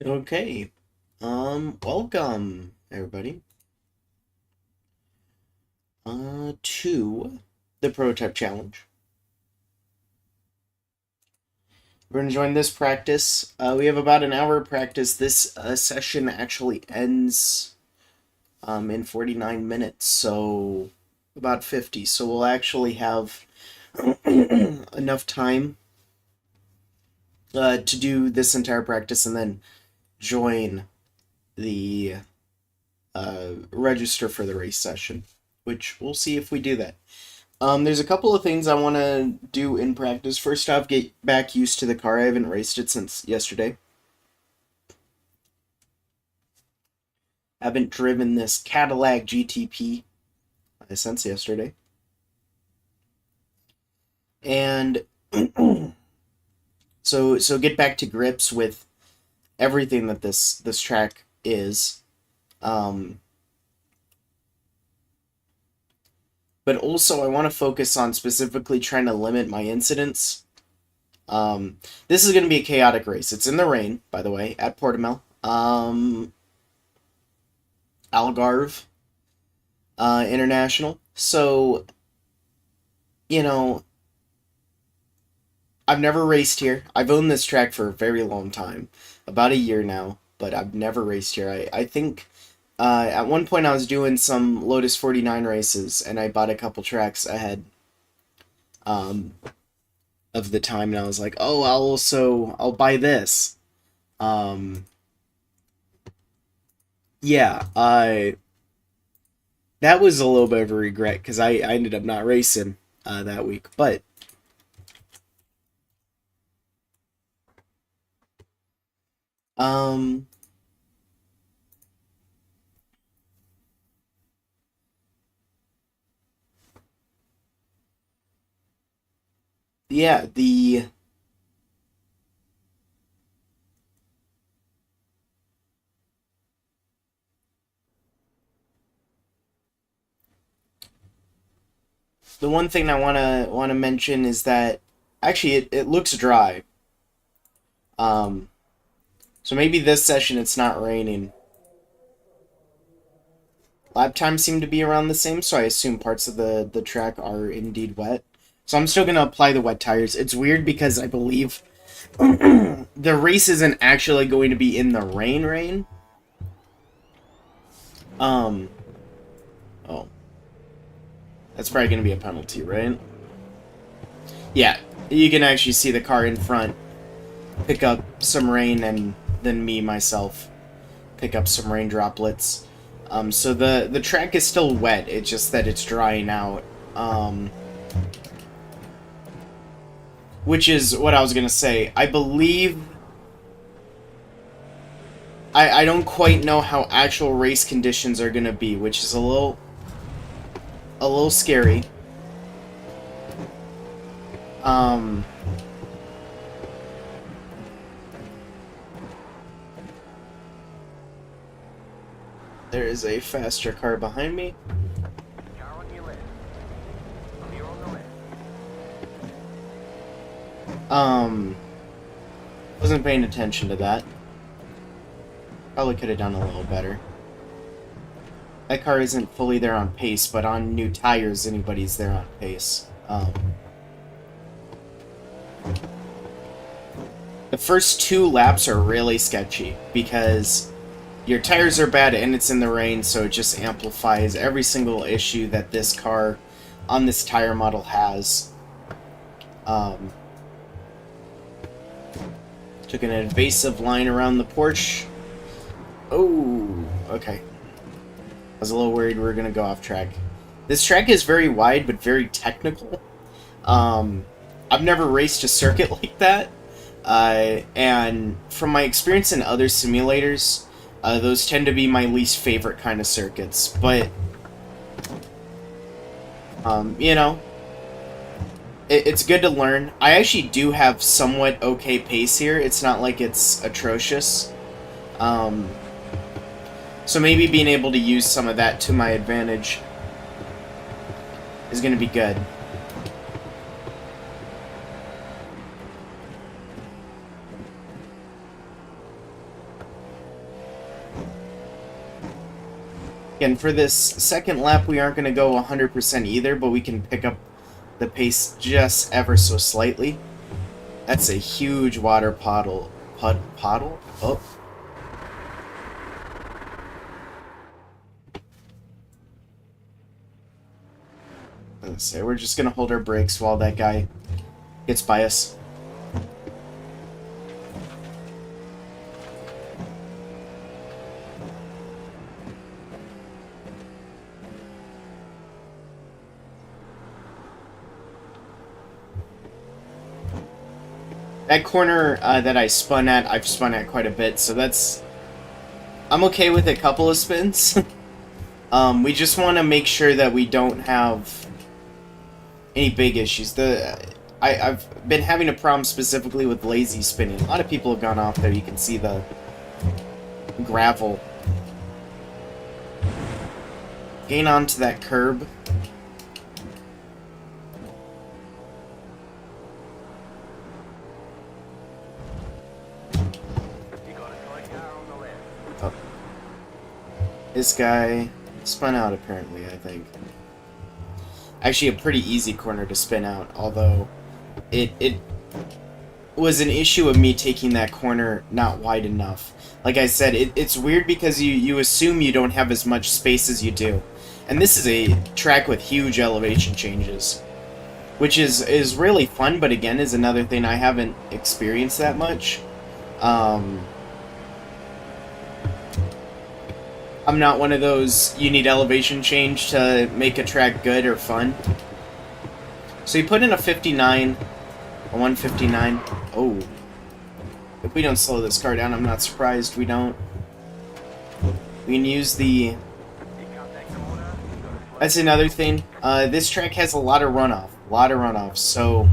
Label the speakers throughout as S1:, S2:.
S1: Okay. Welcome everybody to the prototype challenge. We're gonna join this practice. We have about an hour of practice. This session actually ends in 49 minutes, so about 50. So we'll actually have enough time to do this entire practice and then join the register for the race session, which we'll see if we do that. There's a couple of things I want to do in practice. First off, get back used to the car. I haven't raced it since yesterday. I haven't driven this Cadillac GTP since yesterday. And so get back to grips with everything that this track is. But also I want to focus on specifically trying to limit my incidents. This is going to be a chaotic race. It's in the rain, by the way, at Portimao. Algarve International. So, you know, I've never raced here. I've owned this track for a very long time, about a year now, but I've never raced here. I think at one point I was doing some Lotus 49 races, and I bought a couple tracks ahead um, of the time, and I was like, oh, I'll buy this. Um, yeah, that was a little bit of a regret because I ended up not racing that week. But um, yeah, the one thing I wanna mention is that actually it looks dry. Um, so maybe this session it's not raining. Lap times seem to be around the same, so I assume parts of the track are indeed wet. So I'm still gonna apply the wet tires. It's weird because I believe the race isn't actually going to be in the rain. Um, oh, that's probably gonna be a penalty, right? Yeah, you can actually see the car in front pick up some rain, and then me myself pick up some rain droplets. So the track is still wet. It's just that it's drying out. Which is what I was gonna say. I believe I don't quite know how actual race conditions are gonna be, which is a little scary. Um, there is a faster car behind me. Um, wasn't paying attention to that. Probably could have done a little better. That car isn't fully there on pace, but on new tires, anybody's there on pace. The first two laps are really sketchy because your tires are bad and it's in the rain, so it just amplifies every single issue that this car on this tire model has. Took an invasive line around the Porsche. Oh, okay. I was a little worried we were going to go off track. This track is very wide, but very technical. I've never raced a circuit like that. And from my experience in other simulators, those tend to be my least favorite kind of circuits. But, you know, it's good to learn. I actually do have somewhat okay pace here. It's not like it's atrocious. So maybe being able to use some of that to my advantage is going to be good. Again, for this second lap, we aren't going to go 100% either, but we can pick up the pace just ever so slightly. That's a huge water puddle. Puddle? Oh. Let's say we're just going to hold our brakes while that guy gets by us. That corner that I spun at, I've spun at quite a bit, so that's... I'm okay with a couple of spins. We just want to make sure that we don't have any big issues. I've been having a problem specifically with lazy spinning. A lot of people have gone off there. You can see the gravel. Gain onto that curb. Oh. This guy spun out apparently, I think. Actually a pretty easy corner to spin out, although it was an issue of me taking that corner not wide enough. Like I said, it's weird because you assume you don't have as much space as you do. And this is a track with huge elevation changes, which is really fun, but again is another thing I haven't experienced that much. I'm not one of those, you need elevation change to make a track good or fun. So you put in a 59, a 159. Oh. If we don't slow this car down, I'm not surprised we don't. We can use the... That's another thing. This track has a lot of runoff. So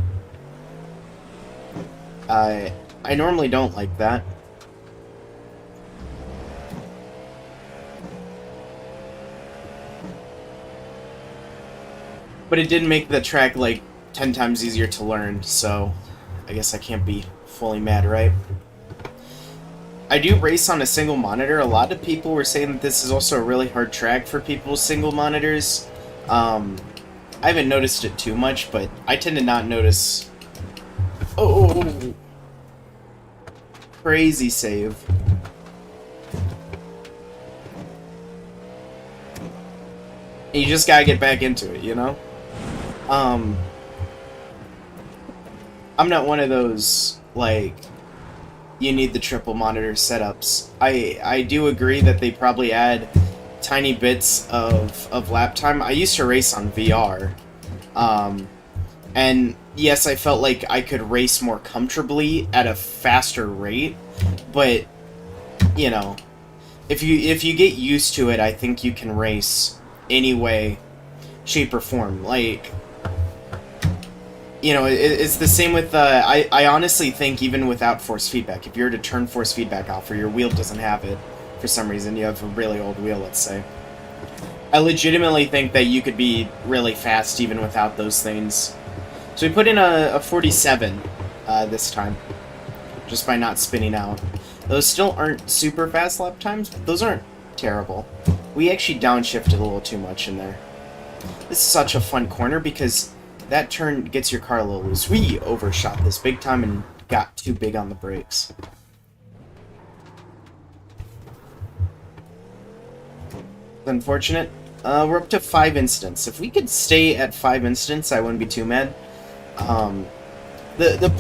S1: I normally don't like that. But it did make the track, like, 10 times easier to learn, so I guess I can't be fully mad, right? I do race on a single monitor. A lot of people were saying that this is also a really hard track for people with single monitors. I haven't noticed it too much, but I tend to not notice... Oh! Crazy save. And you just gotta get back into it, you know? I'm not one of those, like, you need the triple monitor setups. I do agree that they probably add tiny bits of lap time. I used to race on VR, and yes, I felt like I could race more comfortably at a faster rate, but, you know, if you get used to it, I think you can race any way, shape, or form. Like, you know, it's the same with, I honestly think even without force feedback, if you were to turn force feedback off or your wheel doesn't have it for some reason, you have a really old wheel, let's say, I legitimately think that you could be really fast even without those things. So we put in a 47 this time, just by not spinning out. Those still aren't super fast lap times, but those aren't terrible. We actually downshifted a little too much in there. This is such a fun corner because that turn gets your car a little loose. We overshot this big time and got too big on the brakes. It's unfortunate. We're up to 5 incidents. If we could stay at 5 incidents, I wouldn't be too mad. The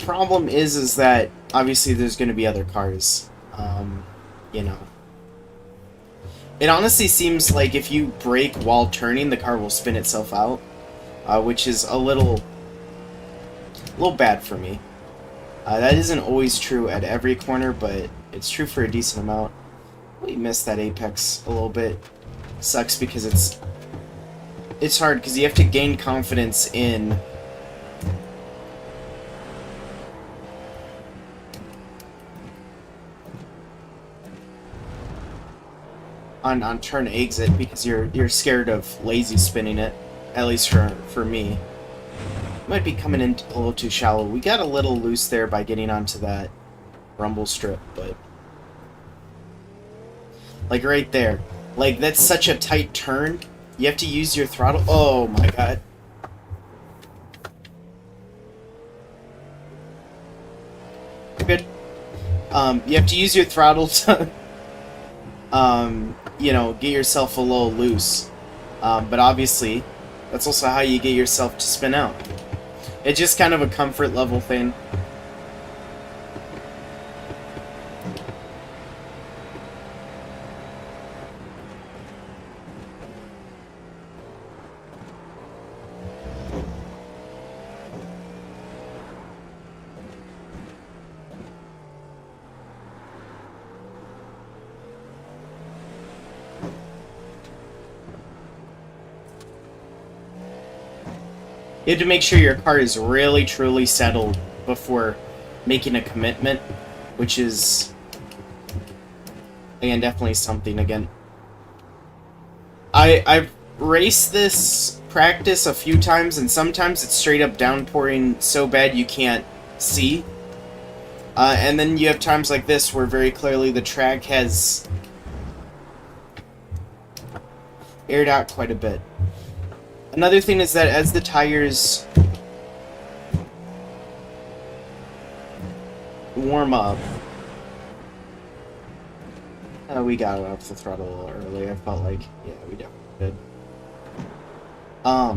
S1: problem is that obviously there's going to be other cars. You know, it honestly seems like if you brake while turning, the car will spin itself out, which is a little bad for me. That isn't always true at every corner, but it's true for a decent amount. We missed that apex a little bit. Sucks because it's hard because you have to gain confidence in on turn exit because you're scared of lazy spinning it, at least for me. Might be coming in a little too shallow. We got a little loose there by getting onto that rumble strip, but like right there, like that's such a tight turn. You have to use your throttle. Oh my god. Good. You have to use your throttle to, you know, get yourself a little loose. But obviously, that's also how you get yourself to spin out. It's just kind of a comfort level thing. You have to make sure your car is really, truly settled before making a commitment, which is, again, definitely something, again. I've raced this practice a few times, and sometimes it's straight up downpouring so bad you can't see. And then you have times like this where very clearly the track has aired out quite a bit. Another thing is that as the tires warm up, we got it off the throttle a little early. I felt like, yeah, we definitely did. I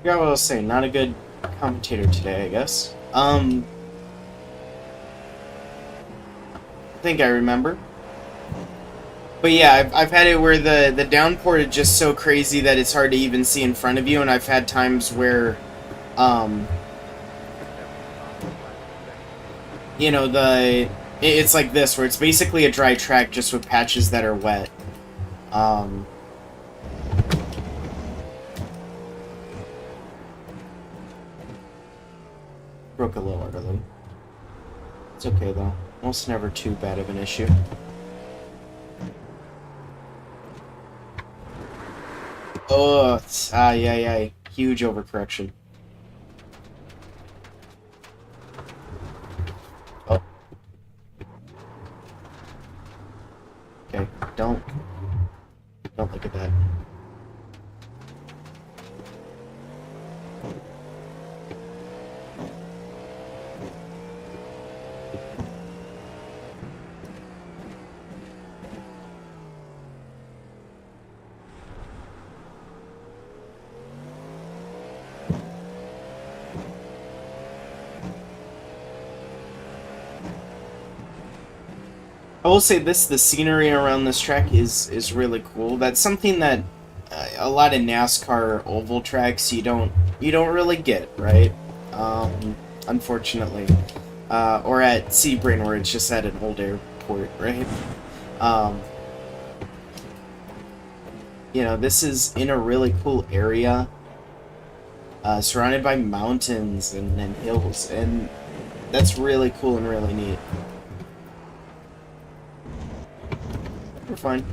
S1: forgot what I was saying. Not a good commentator today, I guess. I think I remember. But yeah, I've had it where the downpour is just so crazy that it's hard to even see in front of you, and I've had times where, you know, it's like this, where it's basically a dry track just with patches that are wet. Broke a little early. It's okay though. Almost never too bad of an issue. Oh, yeah. Huge overcorrection. Oh. Okay, don't look at that. I will say this, the scenery around this track is really cool. That's something that a lot of NASCAR oval tracks you don't really get, right? Unfortunately. Or at Sebring, where it's just at an old airport, right? You know, this is in a really cool area, surrounded by mountains and hills, and that's really cool and really neat. We're fine.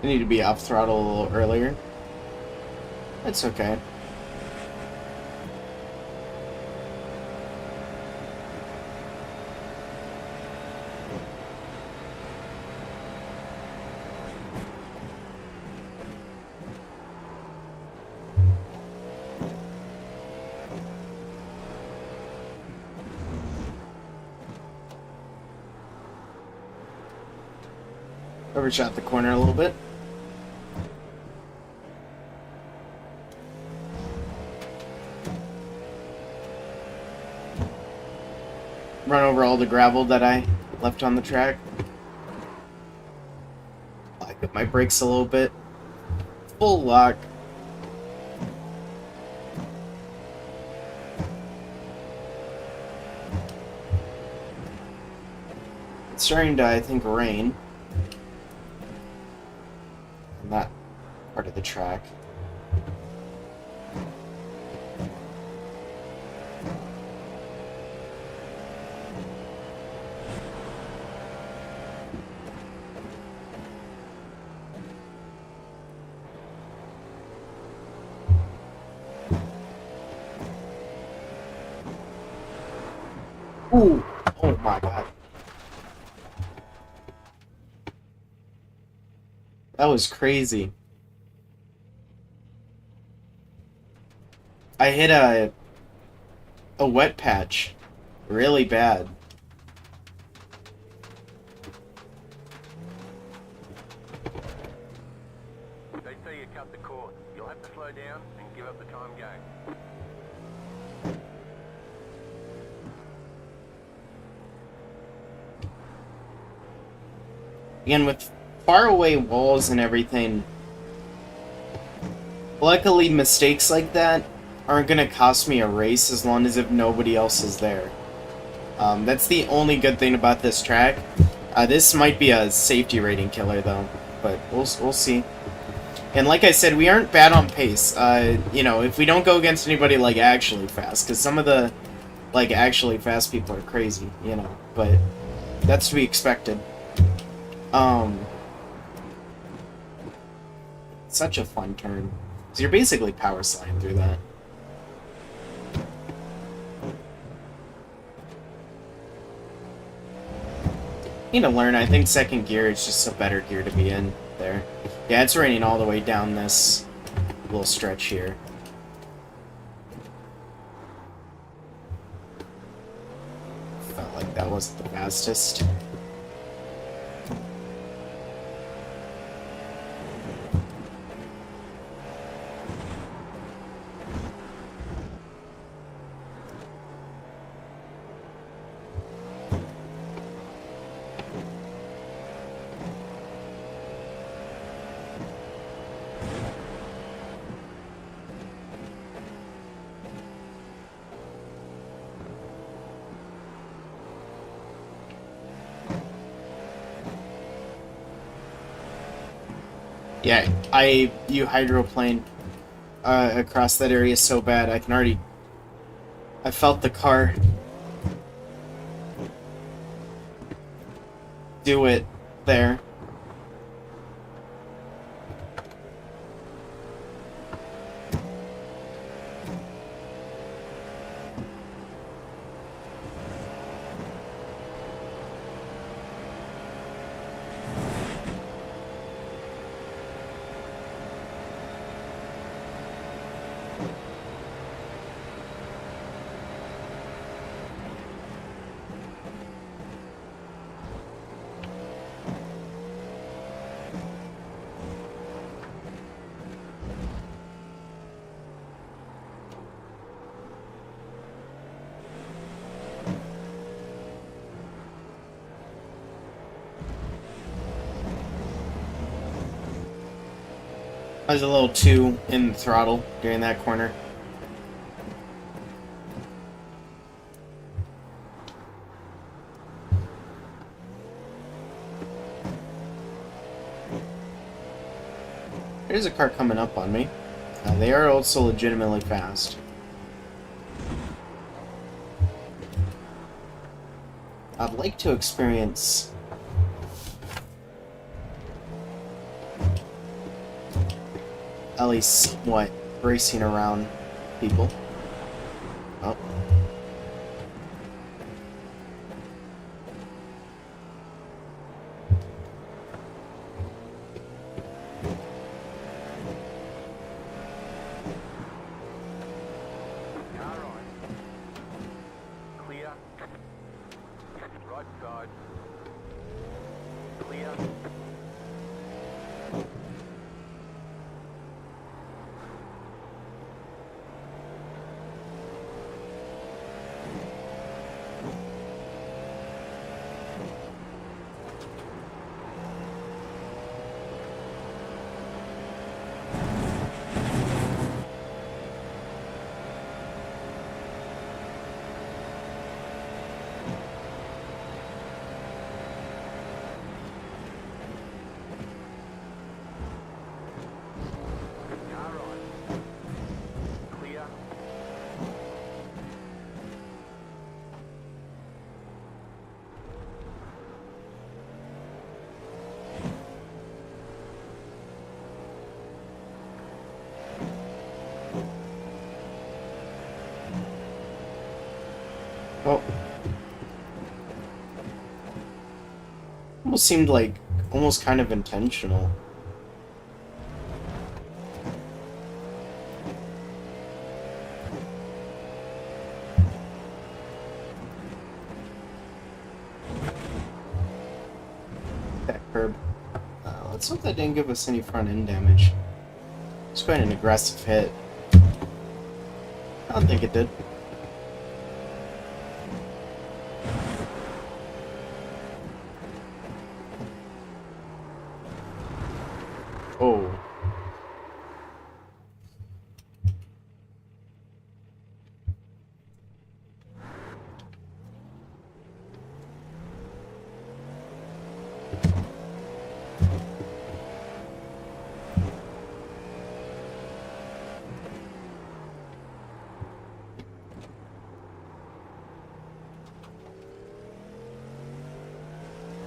S1: I need to be off throttle a little earlier. That's okay. Overshot the corner a little bit. Run over all the gravel that I left on the track. Back up my brakes a little bit. Triple luck. It's starting to, I think, rain. On that part of the track. Ooh! Oh my god. That was crazy. I hit a wet patch. Really bad.
S2: They say you cut the cord. You'll have to slow down and give up the time game.
S1: Again, with faraway walls and everything, luckily mistakes like that aren't going to cost me a race as long as if nobody else is there. That's the only good thing about this track. This might be a safety rating killer though, but we'll see. And like I said, we aren't bad on pace. You know, if we don't go against anybody like actually fast, because some of the like actually fast people are crazy, you know, but that's to be expected. Such a fun turn. So you're basically power sliding through that. Need to learn, I think second gear is just a better gear to be in there. Yeah, it's raining all the way down this little stretch here. Felt like that wasn't the fastest. Yeah, you hydroplane across that area so bad. I can already... I felt the car do it there. I was a little too in the throttle during that corner. There's a car coming up on me. They are also legitimately fast. I'd like to experience at least somewhat racing around people. Oh. Well, almost seemed like almost kind of intentional. That curb. Let's hope that didn't give us any front end damage. It's quite an aggressive hit. I don't think it did. Oh.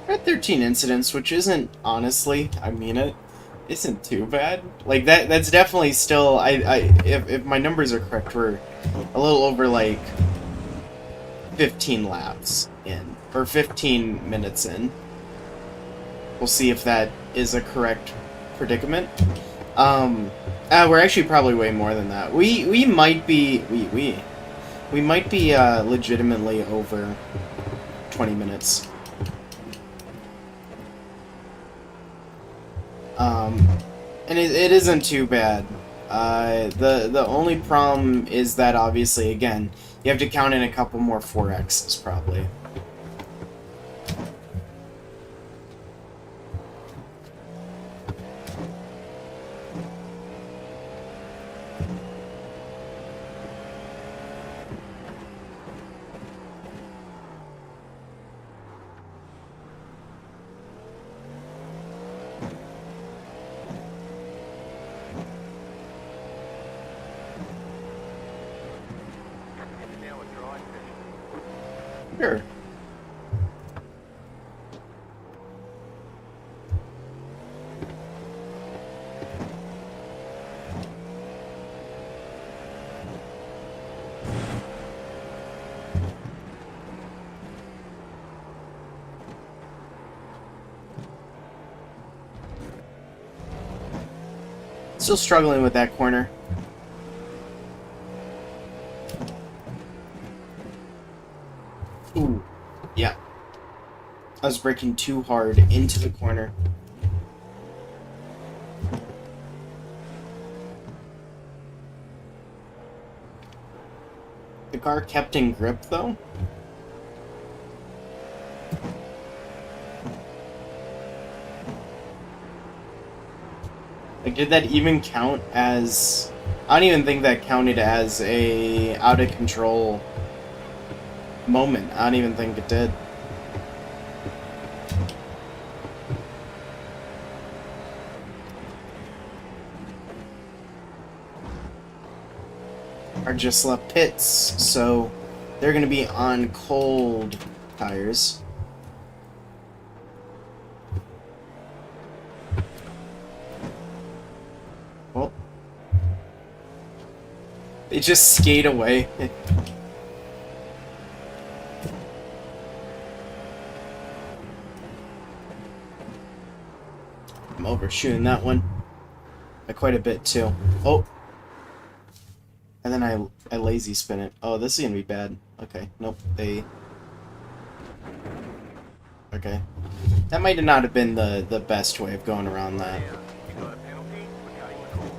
S1: We're at 13 incidents, which isn't, honestly, I mean it, isn't too bad. Like, that's definitely still, if my numbers are correct, we're a little over, like, 15 laps in, or 15 minutes in. We'll see if that is a correct predicament. We're actually probably way more than that. We might be, we might be, legitimately over 20 minutes. And it isn't too bad. The only problem is that, obviously, again, you have to count in a couple more 4Xs, probably.
S2: Now a dry session.
S1: Sure. Still struggling with that corner. Ooh, yeah. I was braking too hard into the corner. The car kept in grip, though. Like, did that even count as... I don't even think that counted as a out-of-control moment. I don't even think it did. Are just left pits, so they're going to be on cold tires. Well, they just skate away. I'm overshooting that one by quite a bit too. Oh. And then I lazy spin it. Oh, this is gonna be bad. Okay, nope, okay. That might not have been the best way of going around that.
S2: Now, you got a penalty for cutting the cord.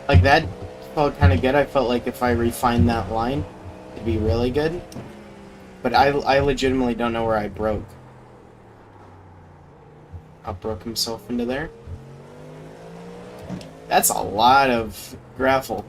S1: Like, that felt kind of good. I felt like if I refined that line, it'd be really good. But I legitimately don't know where I broke. Broke himself into there. That's a lot of gravel.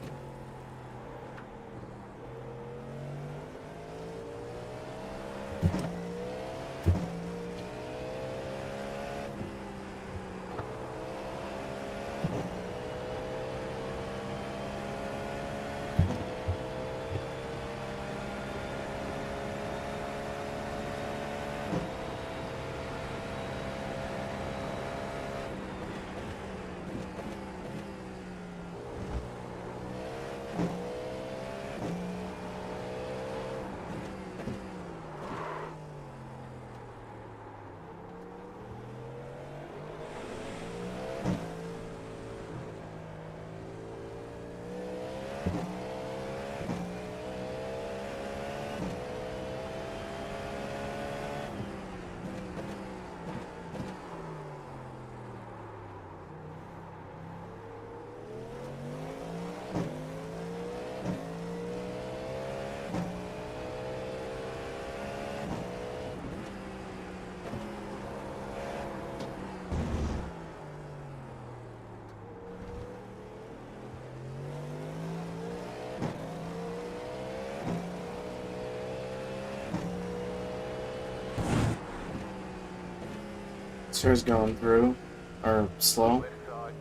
S1: Sir's going through. Or slow.
S2: Left side.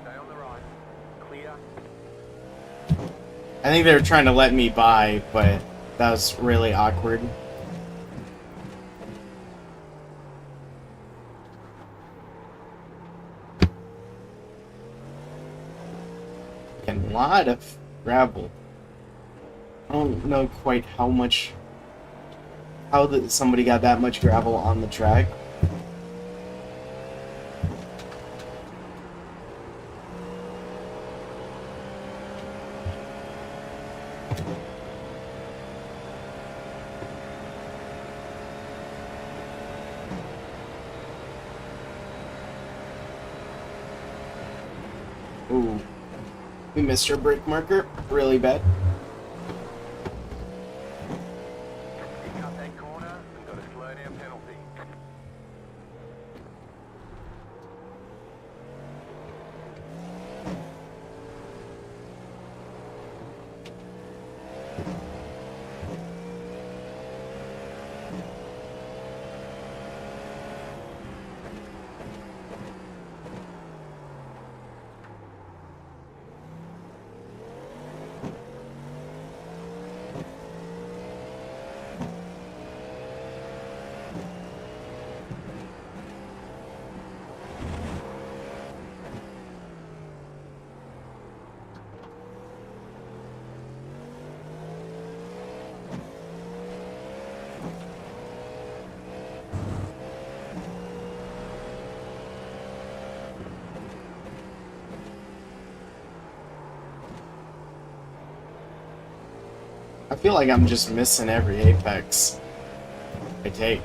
S2: Stay on the right. Clear.
S1: I think they were trying to let me by, but that was really awkward. And a lot of gravel. I don't know quite how much... how somebody got that much gravel on the track. Ooh. We missed our brake marker really bad.
S2: You cut that corner and got a slow down penalty.
S1: I feel like I'm just missing every apex I take.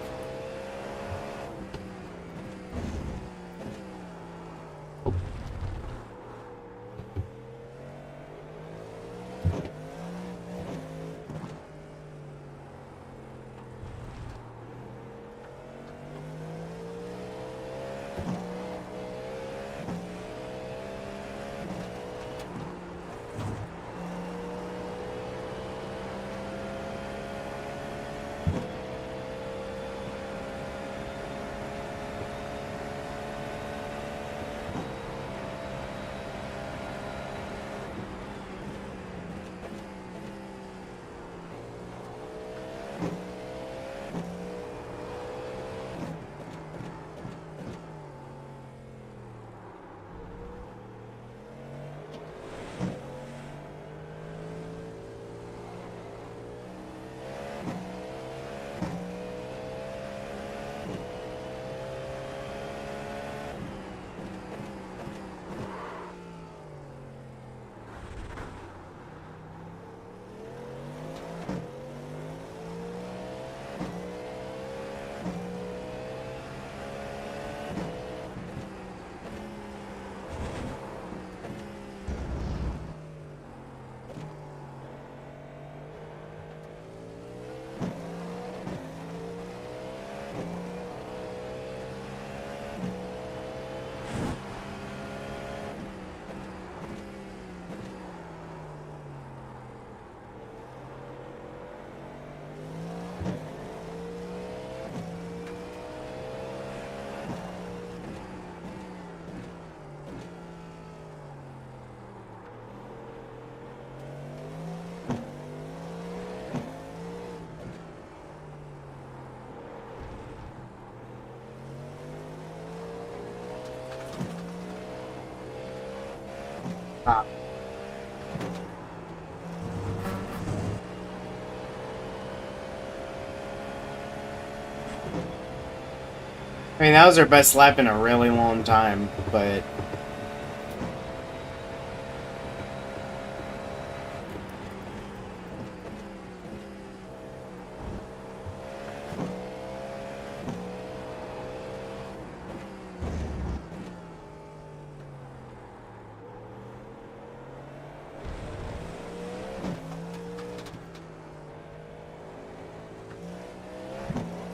S1: mean, that was our best lap in a really long time, but...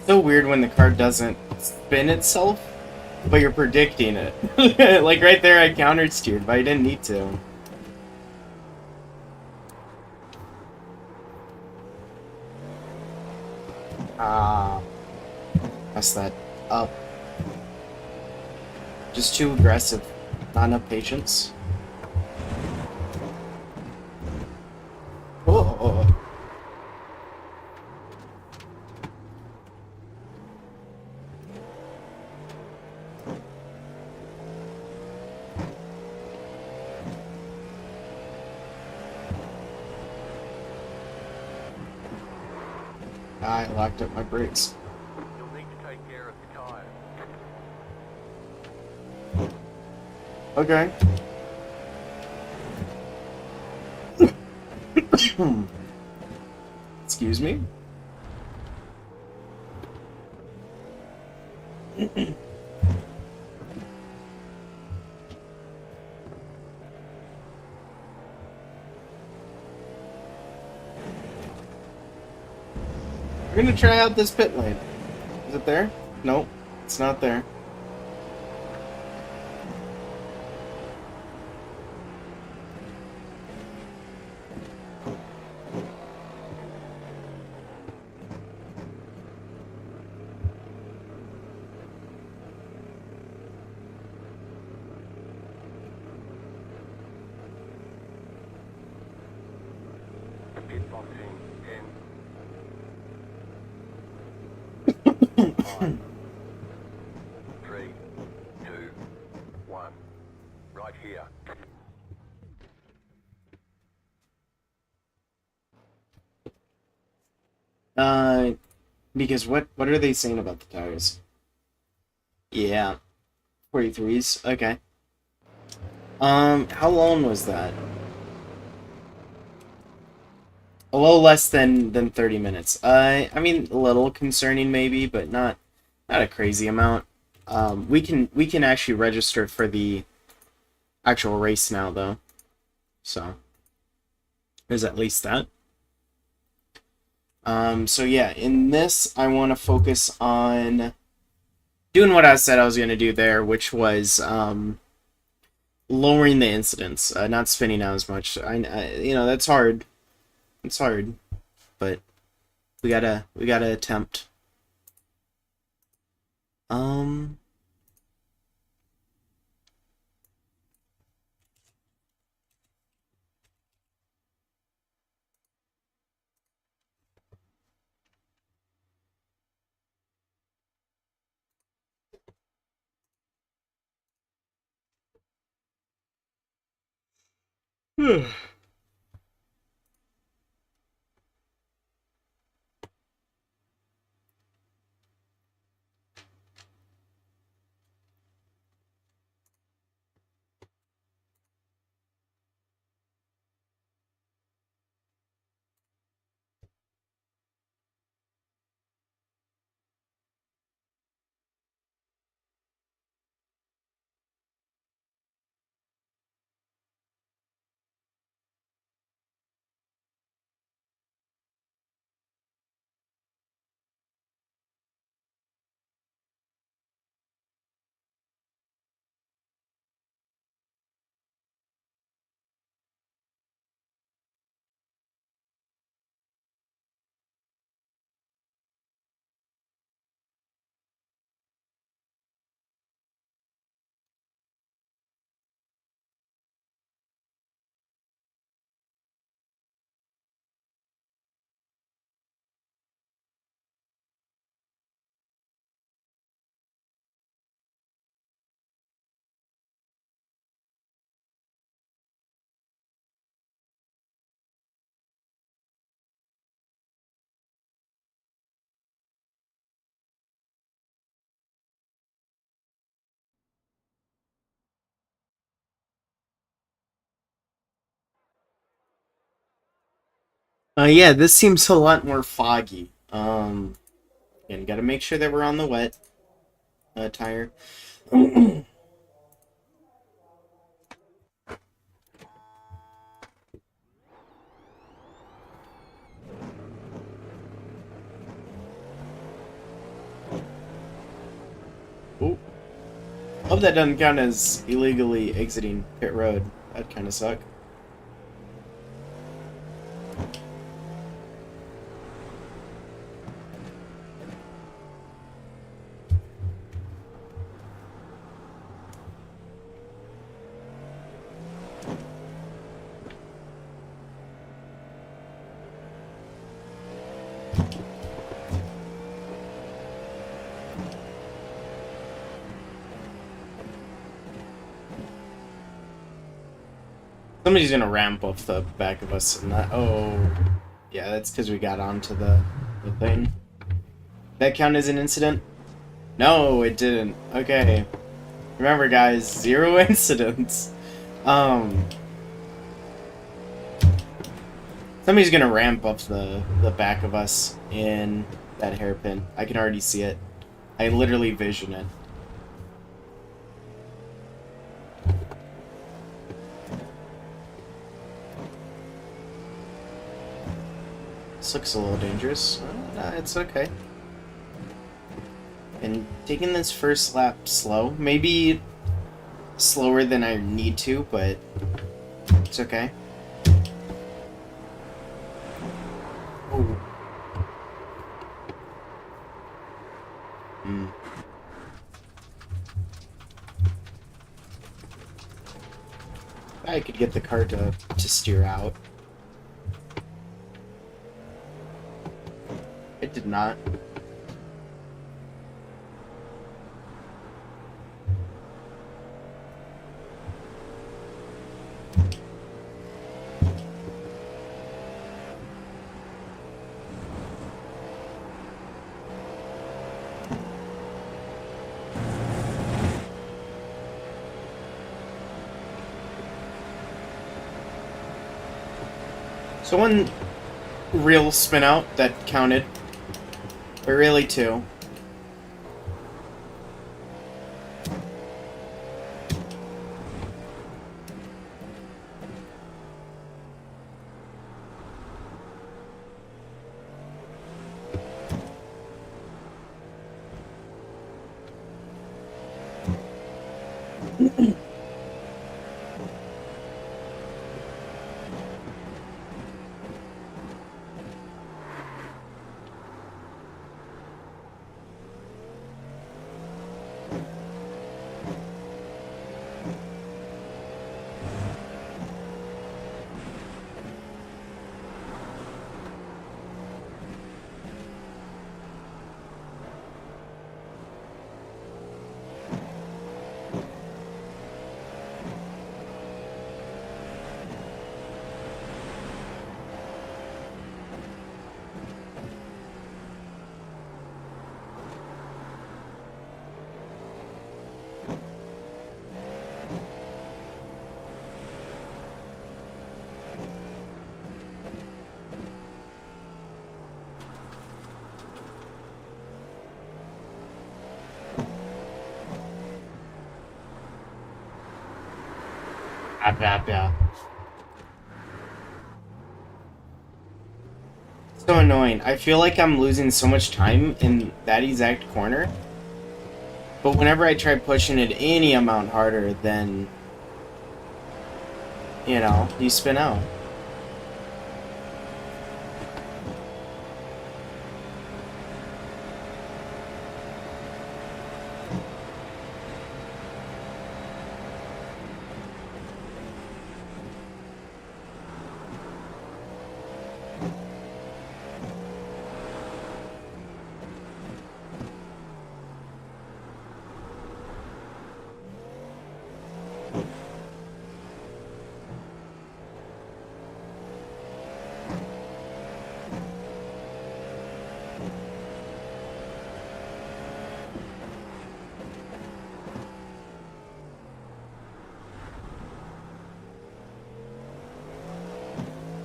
S1: so weird when the car doesn't spin itself, but you're predicting it. Like right there, I counter-steered, but I didn't need to. Ah, messed that up. Just too aggressive. Not enough patience. Oh. I locked up my brakes.
S2: You'll need to take care of the tyre.
S1: Okay. Excuse me? We're gonna try out this pit lane. Is it there? Nope, it's not there.
S2: Pit boxing in 3, 2, 1. Right here.
S1: Because what are they saying about the tires? Yeah, 43s. Okay. How long was that? A little less than 30 minutes. I mean, a little concerning maybe, but not a crazy amount. We can actually register for the actual race now though. So, there's at least that. So yeah, in this I want to focus on doing what I said I was going to do there, which was lowering the incidence, not spinning out as much. That's hard. It's hard, but we gotta attempt. Um. Yeah, this seems a lot more foggy. And gotta make sure that we're on the wet tire. Oh, hope that doesn't count as illegally exiting pit road. That'd kind of suck. Somebody's gonna ramp off the back of us and that. Oh, yeah, that's because we got onto the thing. That count as an incident? No, it didn't. Okay. Remember, guys, 0 incidents. Somebody's gonna ramp up the back of us in that hairpin. I can already see it. I literally vision it. This looks a little dangerous. It's okay. And taking this first lap slow, maybe slower than I need to, but it's okay. Oh. I could get the car to steer out. It did not. So one real spin out that counted, but really two. Yeah. So annoying. I feel like I'm losing so much time in that exact corner. But whenever I try pushing it any amount harder, then, you know, you spin out.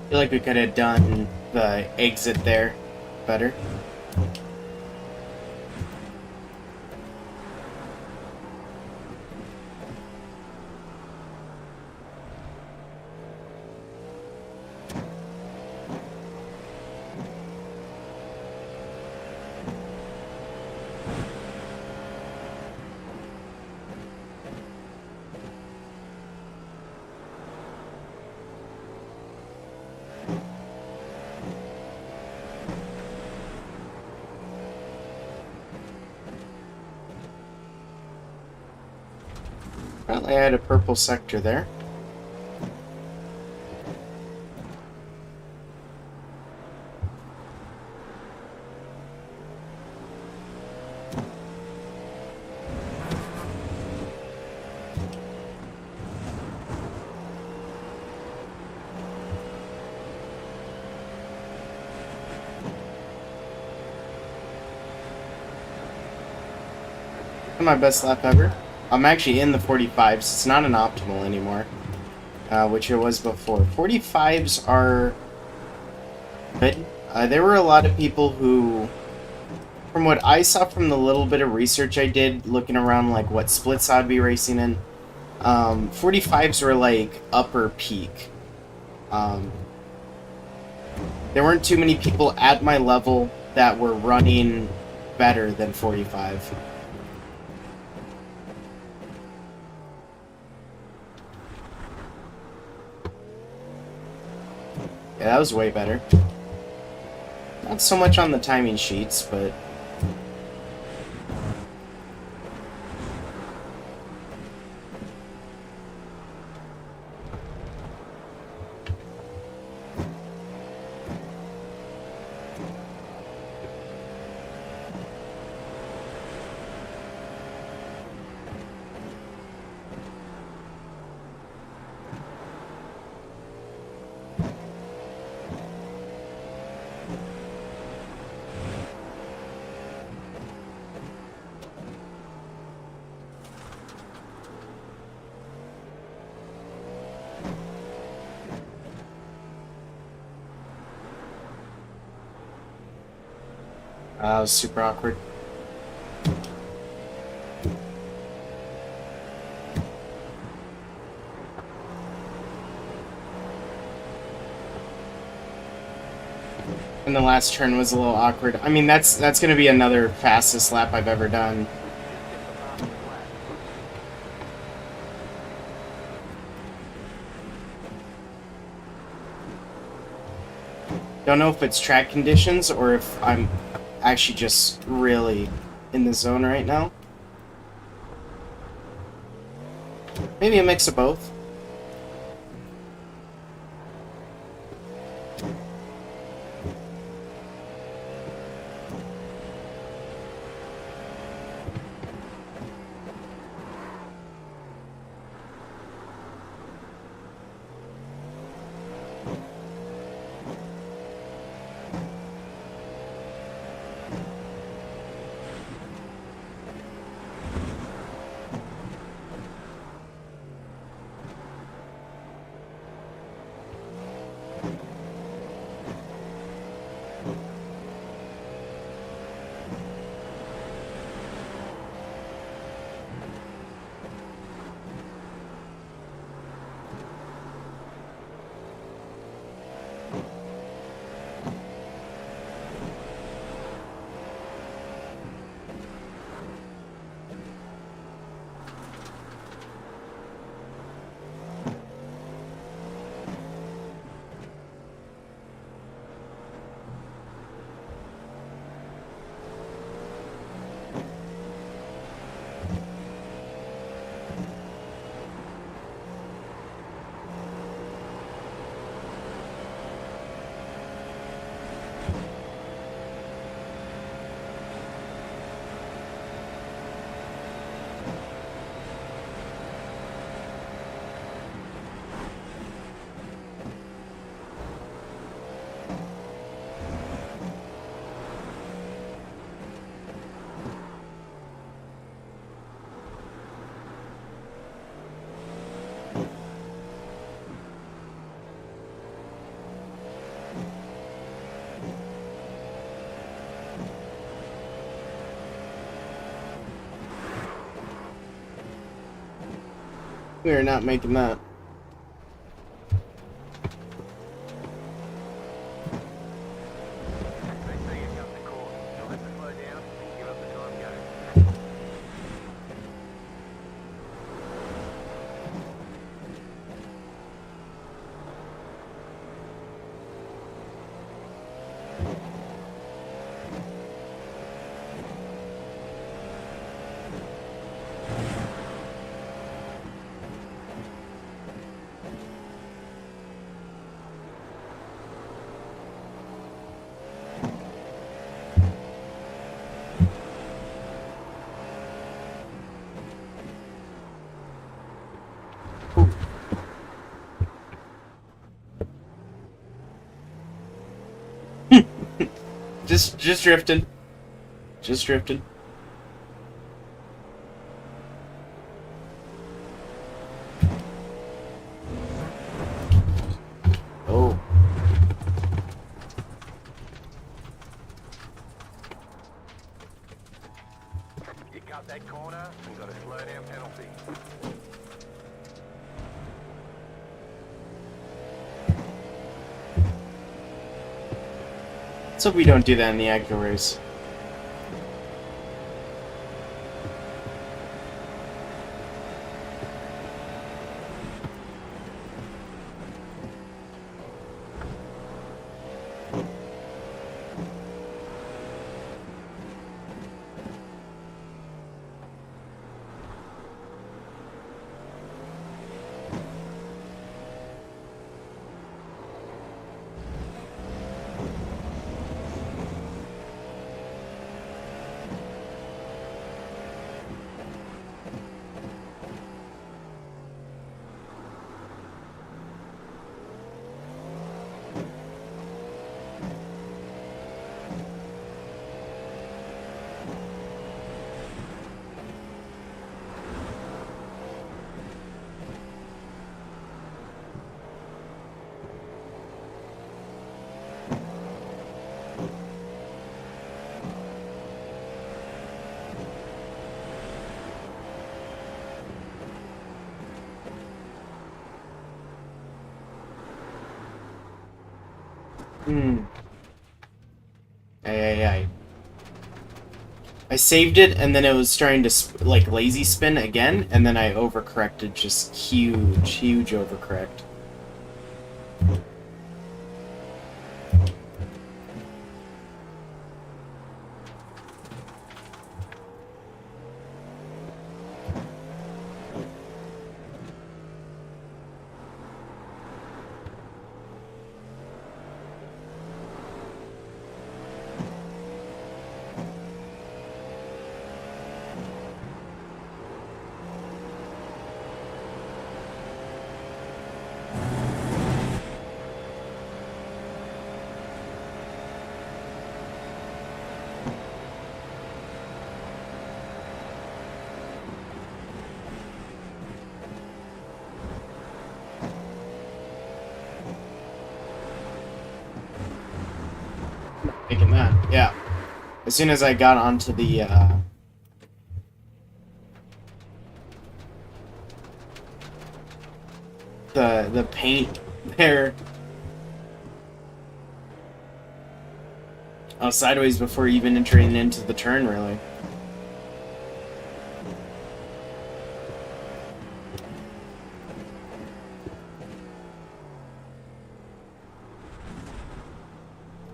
S1: I feel like we could have done the exit there better. Well, I had a purple sector there. My best lap ever. I'm actually in the 45s. It's not an optimal anymore, which it was before. 45s are good. There were a lot of people who, from what I saw from the little bit of research I did, looking around like what splits I'd be racing in, 45s were like upper peak. There weren't too many people at my level that were running better than 45. Yeah, that was way better. Not so much on the timing sheets, but... That was super awkward. And the last turn was a little awkward. I mean, that's going to be another fastest lap I've ever done. Don't know if it's track conditions or if I'm actually just really in the zone right now. Maybe a mix of both. We are not making that.
S2: They say you cut the cord. You'll have to slow down and give up the time go.
S1: Just drifting. Just drifting. Oh.
S2: You cut that corner and got a slow down penalty.
S1: Let's hope we don't do that in the actual race. Ay. I saved it, and then it was starting to, like, lazy spin again, and then I overcorrected. Just huge overcorrect. Making that, yeah. As soon as I got onto the paint there, I was sideways before even entering into the turn, really.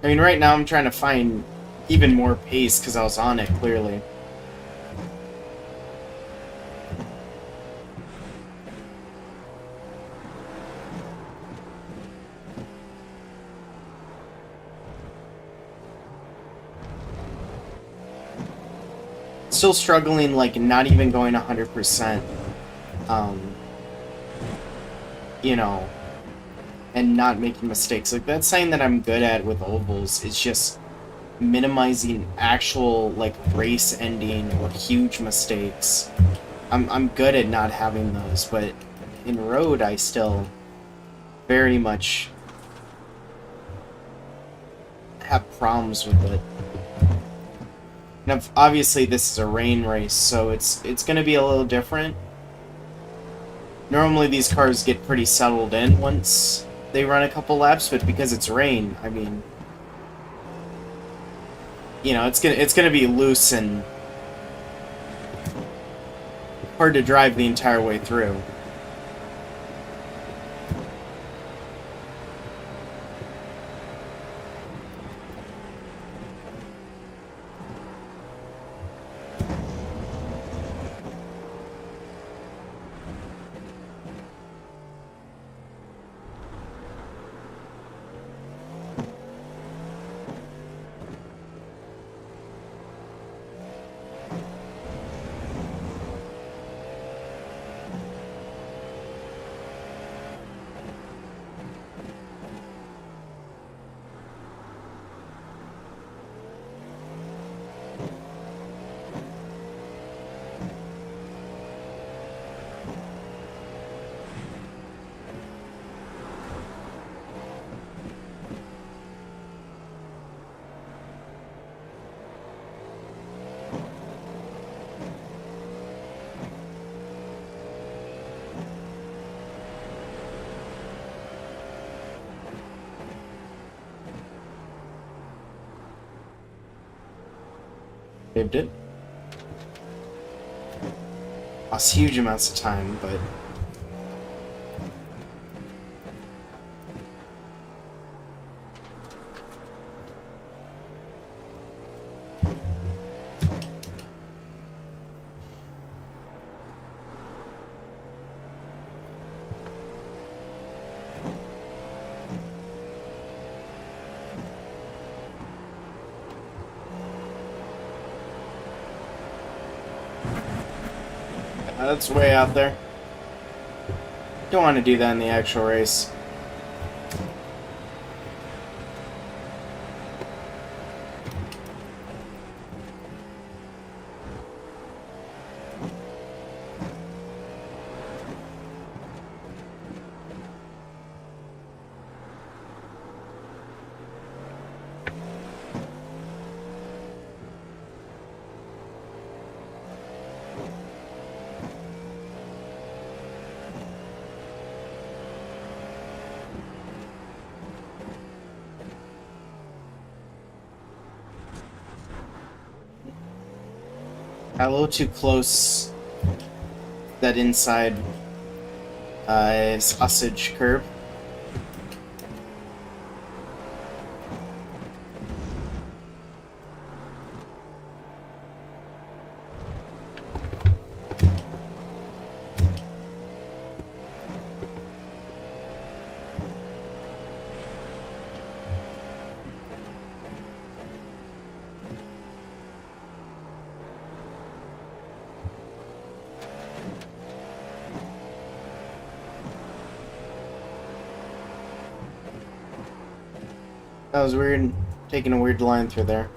S1: I mean, right now I'm trying to find even more pace because I was on it, clearly. Still struggling, like, not even going 100%, you know, and not making mistakes. Like, that's something that I'm good at with ovals, is just minimizing actual, like, race ending or huge mistakes. I'm good at not having those, but in road I still very much have problems with it. Now, obviously this is a rain race, so it's going to be a little different. Normally these cars get pretty settled in once they run a couple laps, but because it's rain, I mean, you know, it's gonna be loose and hard to drive the entire way through. Saved it. Lost huge amounts of time, but that's way out there. Don't want to do that in the actual race. A little too close. That inside sausage curb. That was weird, taking a weird line through there.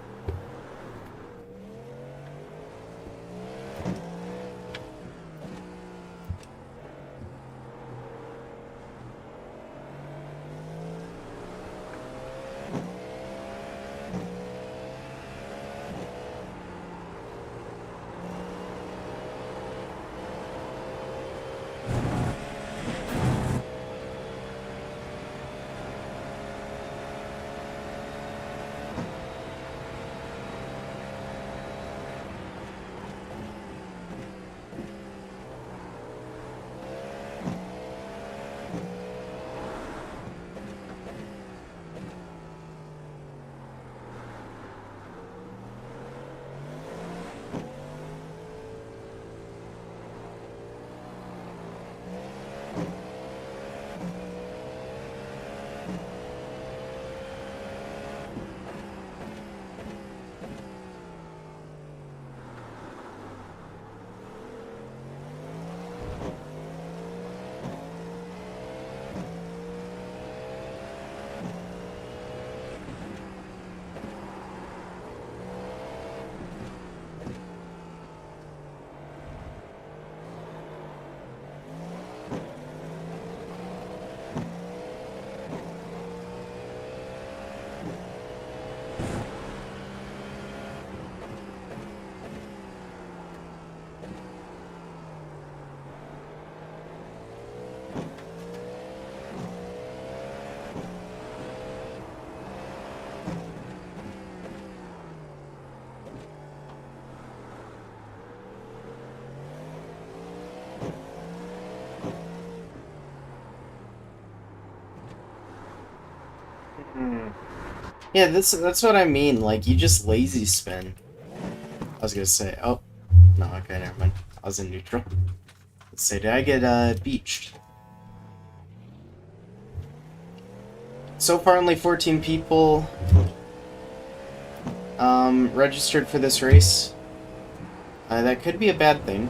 S1: Yeah, that's what I mean. Like, you just lazy spin. I was gonna say, oh, no, okay, never mind. I was in neutral. Let's say, did I get, beached? So far, only 14 people, registered for this race. That could be a bad thing.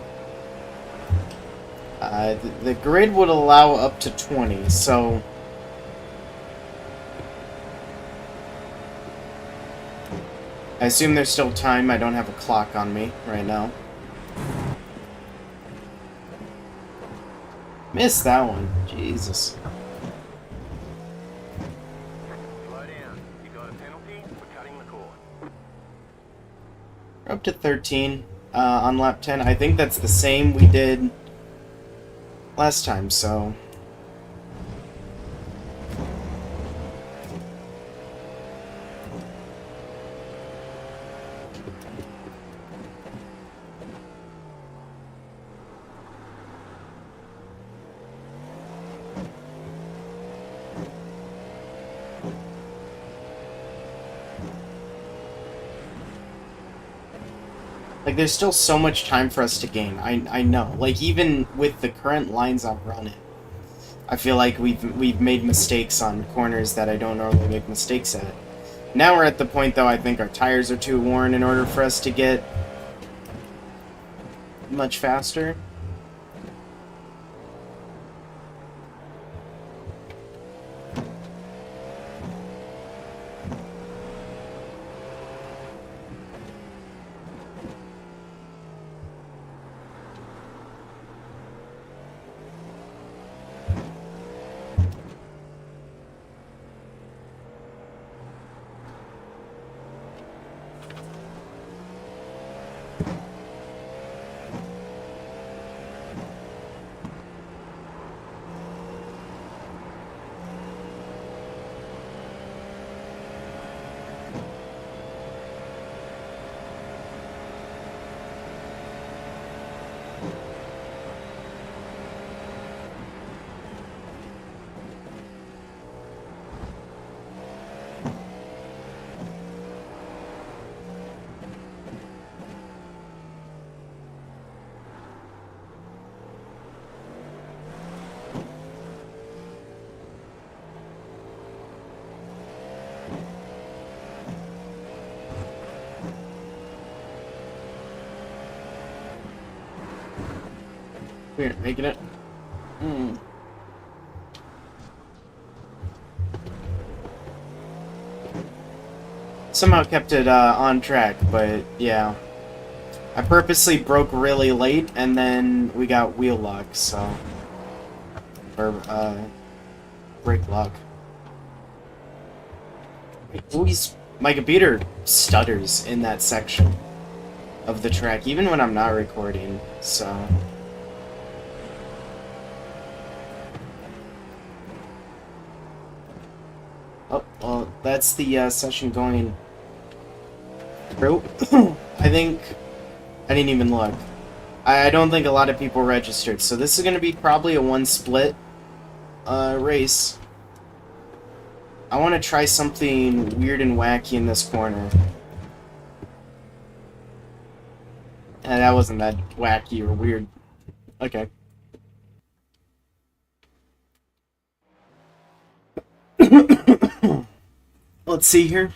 S1: The grid would allow up to 20, so... I assume there's still time. I don't have a clock on me right now. Missed that one. Jesus.
S2: Slow down. You got a penalty for cutting the cord.
S1: We're up to 13 on lap 10. I think that's the same we did last time, so... Like, there's still so much time for us to gain. I know. Like, even with the current lines I'm running, I feel like we've made mistakes on corners that I don't normally make mistakes at. Now we're at the point, though, I think our tires are too worn in order for us to get much faster. We're making it. Somehow kept it on track, but yeah. I purposely broke really late, and then we got wheel lock, so... Or, brake lock. Always... My computer stutters in that section of the track, even when I'm not recording, so... Oh, well, that's the session going through. I think... I didn't even look. I don't think a lot of people registered, so this is going to be probably a one-split race. I want to try something weird and wacky in this corner. And that wasn't that wacky or weird. Okay. Let's see here.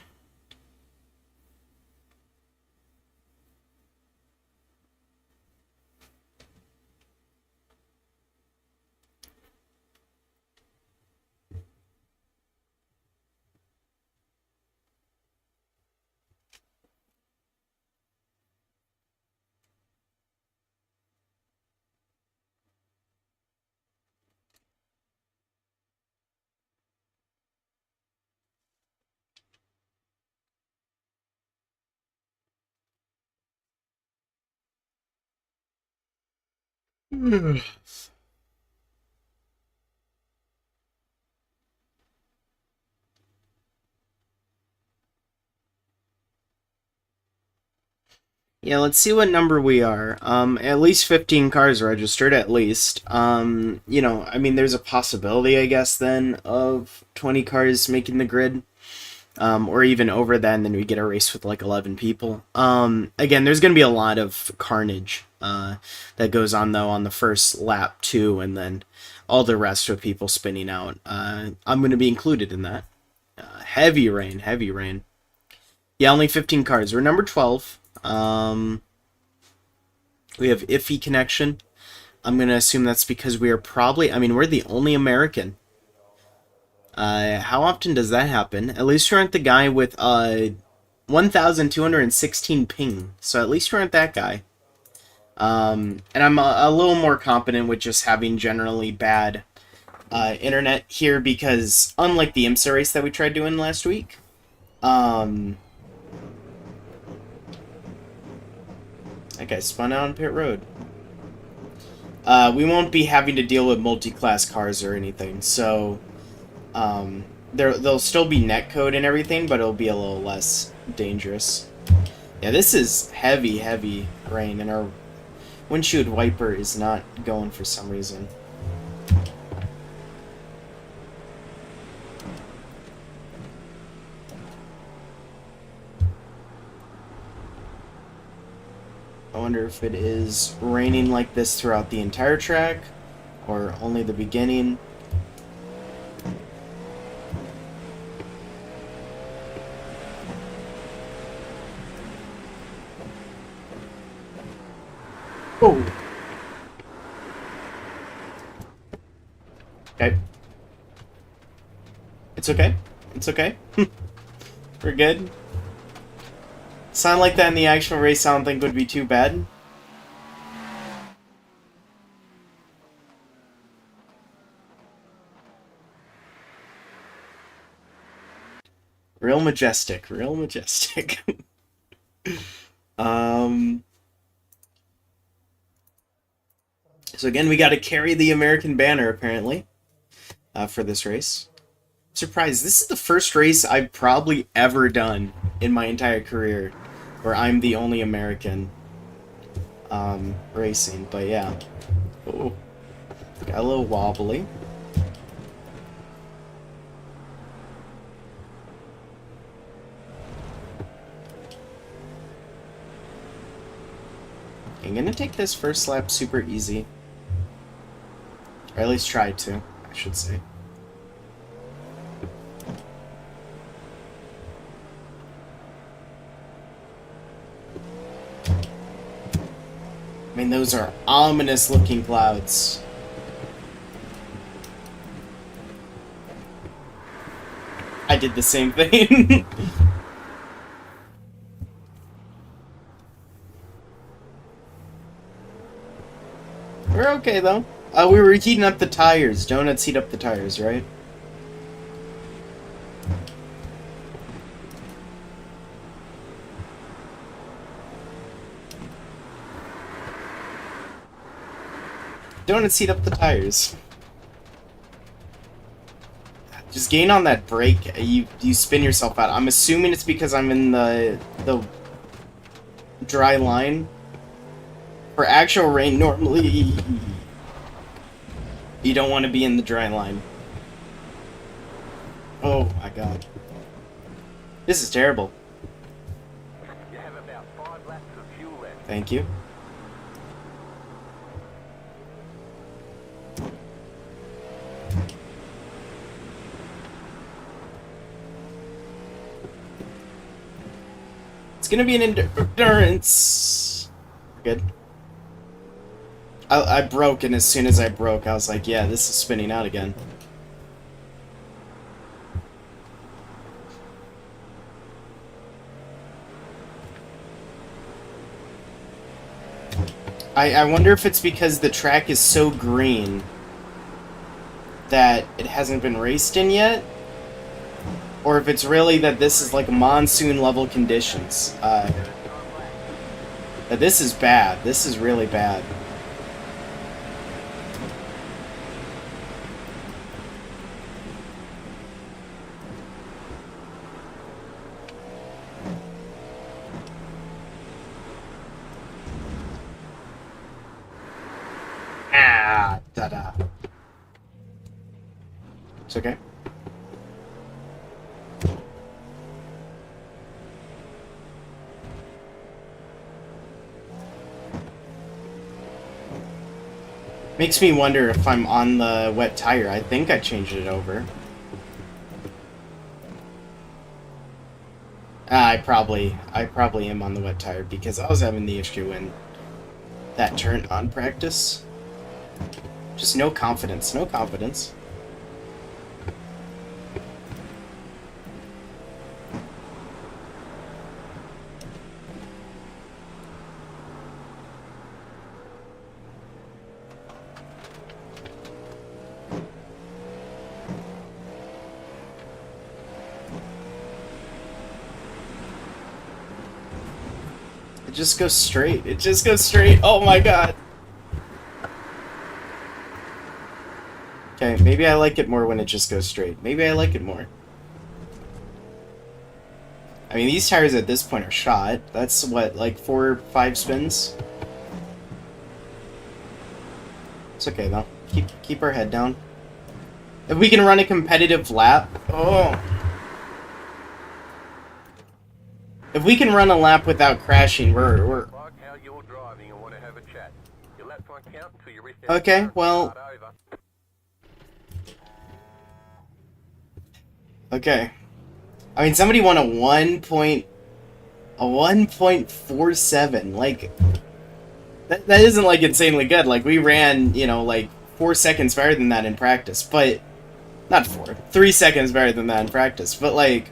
S1: Yeah, let's see what number we are. At least 15 cars registered, at least. You know, I mean, there's a possibility, I guess, then, of 20 cars making the grid. or even over that, and then we get a race with like 11 people. Again, there's going to be a lot of carnage that goes on, though, on the first lap, too, and then all the rest of people spinning out. I'm going to be included in that. Heavy rain, heavy rain. Yeah, only 15 cars. We're number 12. We have iffy connection. I'm going to assume that's because we are probably... I mean, we're the only American. How often does that happen? At least you aren't the guy with 1,216 ping. So at least you aren't that guy. And I'm a little more competent with just having generally bad internet here because, unlike the IMSA race that we tried doing last week, that guy spun out on pit road. We won't be having to deal with multi-class cars or anything, so there'll still be netcode and everything, but it'll be a little less dangerous. Yeah, this is heavy, heavy rain, and our windshield wiper is not going for some reason. I wonder if it is raining like this throughout the entire track, or only the beginning. Oh! Okay. It's okay. It's okay. We're good. Sound like that in the actual race I don't think would be too bad. Real majestic, real majestic. So again, we got to carry the American banner, apparently, for this race. Surprised. This is the first race I've probably ever done in my entire career where I'm the only American racing. But yeah. Oh, got a little wobbly. I'm gonna take this first lap super easy. Or at least try to, I should say. I mean, those are ominous looking clouds. I did the same thing. We're okay, though. We were heating up the tires. Donuts heat up the tires, right? Donuts heat up the tires. Just gain on that brake. You spin yourself out. I'm assuming it's because I'm in the dry line. For actual rain, normally you don't want to be in the dry line. Oh my god. This is terrible.
S2: You have about 5 laps of fuel left.
S1: Thank you. It's gonna be an endurance. Good. I broke, and as soon as I broke, I was like, yeah, this is spinning out again. I wonder if it's because the track is so green that it hasn't been raced in yet, or if it's really that this is like monsoon level conditions. This is bad. This is really bad. Da-da. It's okay. Makes me wonder if I'm on the wet tire. I think I changed it over. I probably am on the wet tire because I was having the issue in that turn on practice. Just no confidence, no confidence. It just goes straight. It just goes straight. Oh my god. Okay, maybe I like it more when it just goes straight. Maybe I like it more. I mean, these tires at this point are shot. That's what, like 4 or 5 spins? It's okay though. Keep our head down. If we can run a competitive lap. Oh. If we can run a lap without crashing, we're
S2: Like how you're driving and want to have a chat. Your laps won't count until you reset.
S1: okay, well. Okay. I mean, somebody won a 1.47. Like, that isn't, like, insanely good. Like, we ran, you know, like, 4 seconds better than that in practice. But, not 4. 3 seconds better than that in practice. But, like,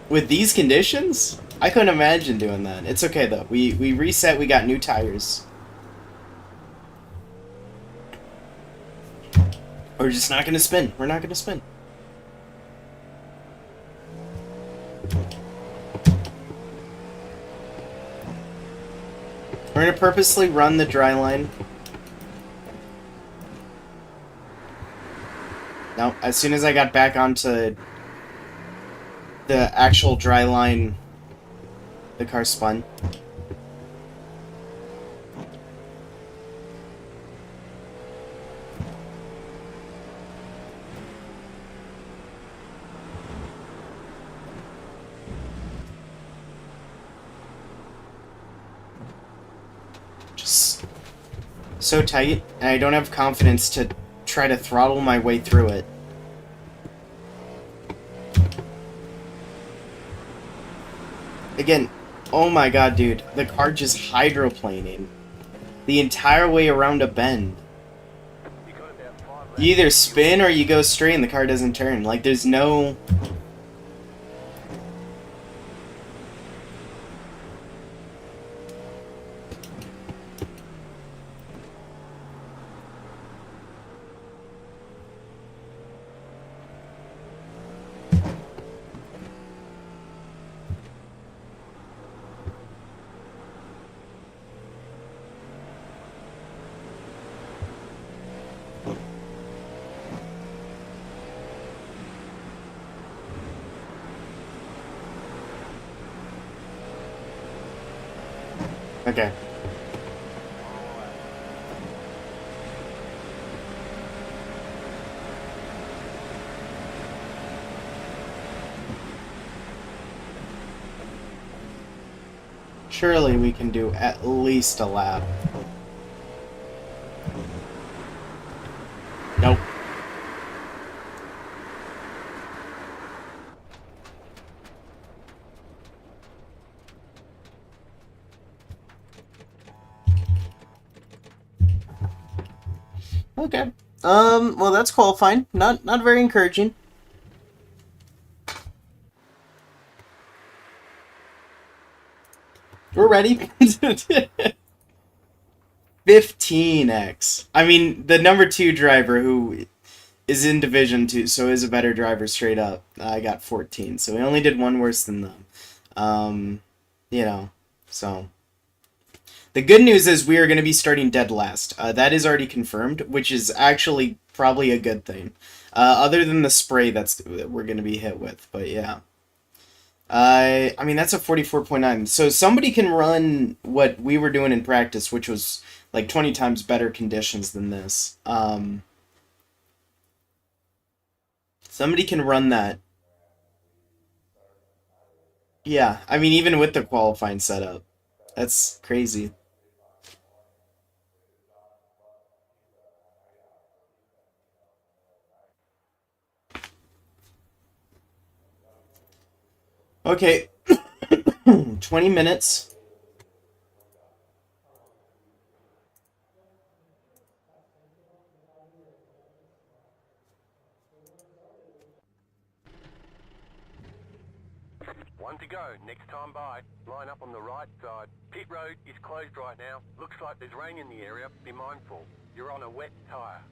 S1: with these conditions, I couldn't imagine doing that. It's okay, though. We reset, we got new tires. We're just not gonna spin. We're not gonna spin. We're gonna purposely run the dry line. No, as soon as I got back onto the actual dry line, the car spun. Just so tight, and I don't have confidence to try to throttle my way through it. Again, oh my god, dude, the car just hydroplaning the entire way around a bend. You either spin or you go straight and the car doesn't turn. Like, there's no... Okay. Surely we can do at least a lap. Nope. Okay. Well, that's qualifying. Not very encouraging. We're ready. 15x. I mean, the number 2 driver who is in Division 2, so is a better driver straight up. I got 14, so we only did one worse than them. You know, so... The good news is we are going to be starting dead last. That is already confirmed, which is actually probably a good thing. Other than the spray that we're going to be hit with, but yeah. I mean, that's a 44.9. So somebody can run what we were doing in practice, which was like 20 times better conditions than this. Somebody can run that. Yeah, I mean, even with the qualifying setup. That's crazy. Okay, 20 minutes.
S2: One to go. Next time by, line up on the right side. Pit road is closed right now. Looks like there's rain in the area. Be mindful. You're on a wet tyre.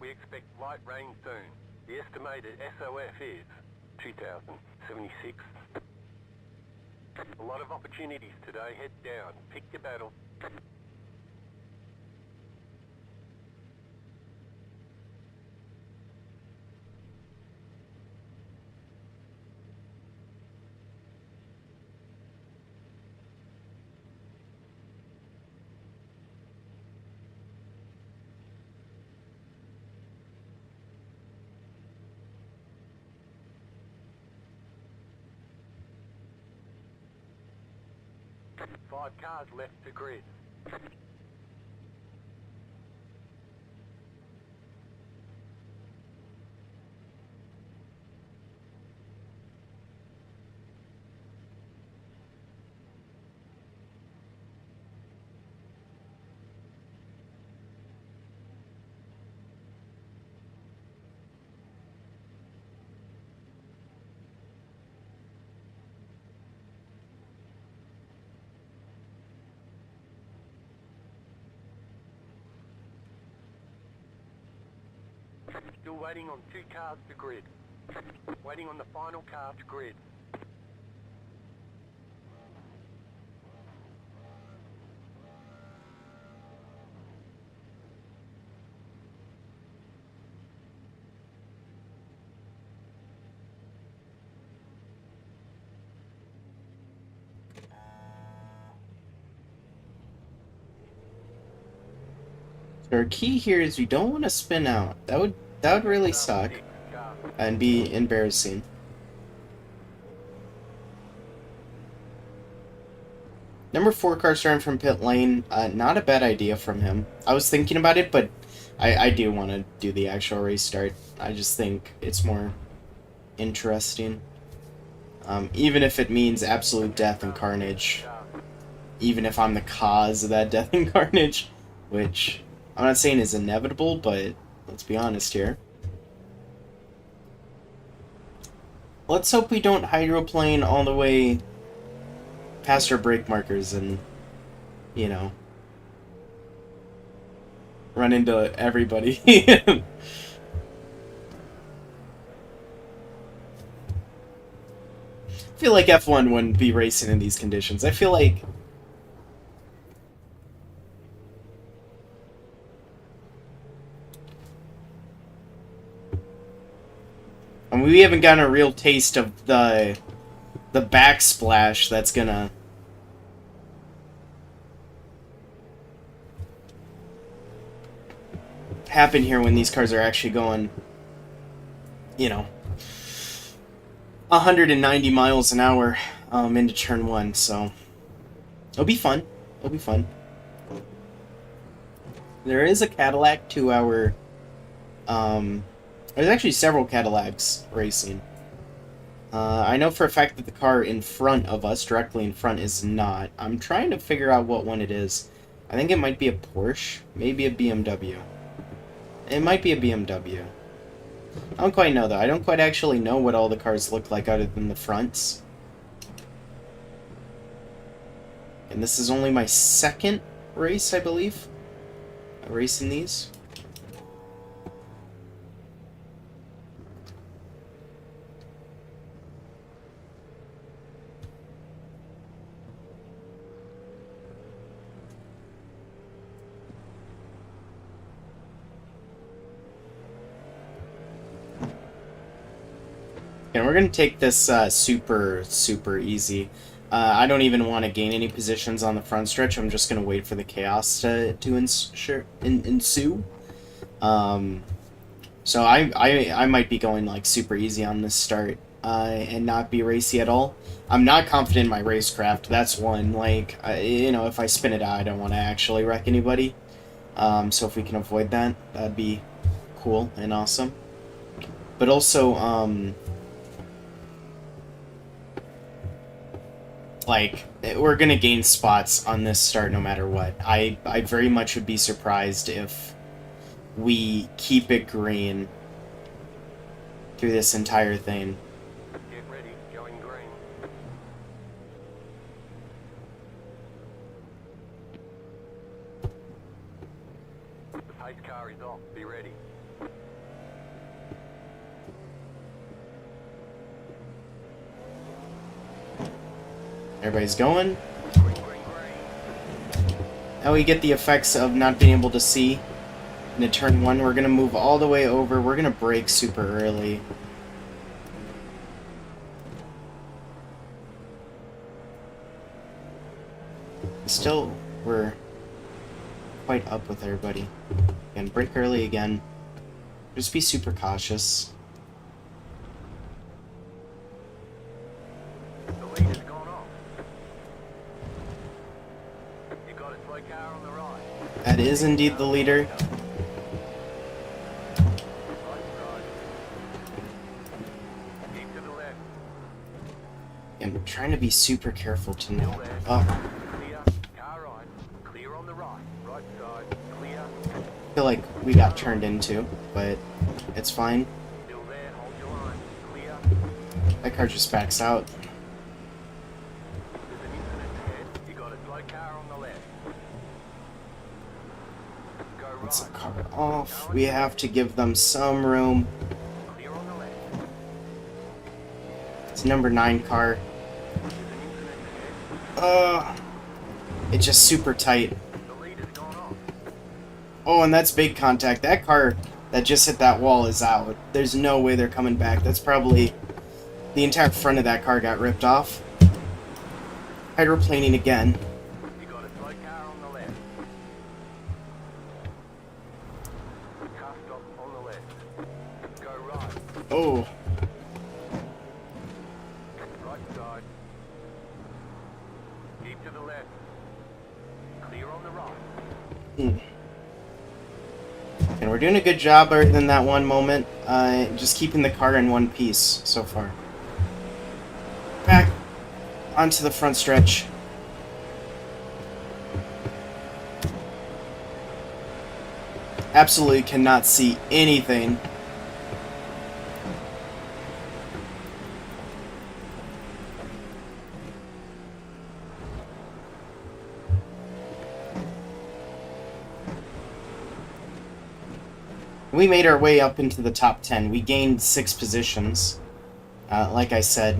S2: We expect light rain soon. The estimated SOF is 2,076. A lot of opportunities today. Head down. Pick your battle. Five cars left to grid. Still waiting on two cars to grid. Waiting on the final car to grid.
S1: So our key here is we don't want to spin out. That would really suck and be embarrassing. Number 4 car starting from pit lane. Not a bad idea from him. I was thinking about it, but I do want to do the actual race start. I just think it's more interesting. Even if it means absolute death and carnage. Even if I'm the cause of that death and carnage. Which I'm not saying is inevitable, but let's be honest here. Let's hope we don't hydroplane all the way past our brake markers and, you know, run into everybody. I feel like F1 wouldn't be racing in these conditions. I feel like and we haven't gotten a real taste of the backsplash that's gonna happen here when these cars are actually going, you know, 190 miles an hour into turn 1, so it'll be fun. It'll be fun. There is a Cadillac 2-hour, there's actually several Cadillacs racing. I know for a fact that the car in front of us, directly in front, is not. I'm trying to figure out what one it is. I think it might be a Porsche, maybe a BMW. It might be a BMW. I don't quite know, though. I don't quite actually know what all the cars look like other than the fronts. And this is only my second race, I believe. Racing these. And we're going to take this super easy. I don't even want to gain any positions on the front stretch. I'm just going to wait for the chaos to ensue. So I might be going like super easy on this start and not be racy at all. I'm not confident in my racecraft. That's one. Like, you know, if I spin it out, I don't want to actually wreck anybody. So if we can avoid that, that'd be cool and awesome. But also, like, we're gonna gain spots on this start no matter what. I very much would be surprised if we keep it green through this entire thing.
S2: Get ready, going green. The pace car is off, be ready.
S1: Everybody's going.
S2: Green, green, green.
S1: Now we get the effects of not being able to see. Into turn 1, we're gonna move all the way over. We're gonna brake super early. Still, we're quite up with everybody. And brake early again. Just be super cautious.
S2: The lead has gone off. You got a slow car on the right.
S1: That is indeed the leader.
S2: Right side. Keep to the left.
S1: And we're trying to be super careful to
S2: Still
S1: not.
S2: there.
S1: Oh,
S2: Clear. Car right. Clear on the right. Right side. Clear.
S1: I feel like we got turned into, but it's fine.
S2: Still there. Hold your line. Clear.
S1: That car just backs out.
S2: There's an incident ahead. You got a slow car on the left. Go right.
S1: Let's the car off. We have to give them some room.
S2: Clear on the left.
S1: It's number 9 car.
S2: There's an incident ahead.
S1: It's just super tight.
S2: The lead has gone off.
S1: Oh, and that's big contact. That car that just hit that wall is out. There's no way they're coming back. That's probably... The entire front of that car got ripped off. Hydroplaning again.
S2: You got a slow car on the left. Car stop on the left. Go right.
S1: Oh,
S2: Right side. Keep to the left. Clear on the right.
S1: and we're doing a good job other than that one moment. Just keeping the car in one piece so far. Back onto the front stretch. Absolutely cannot see anything. We made our way up into the top 10. We gained 6 positions, like I said.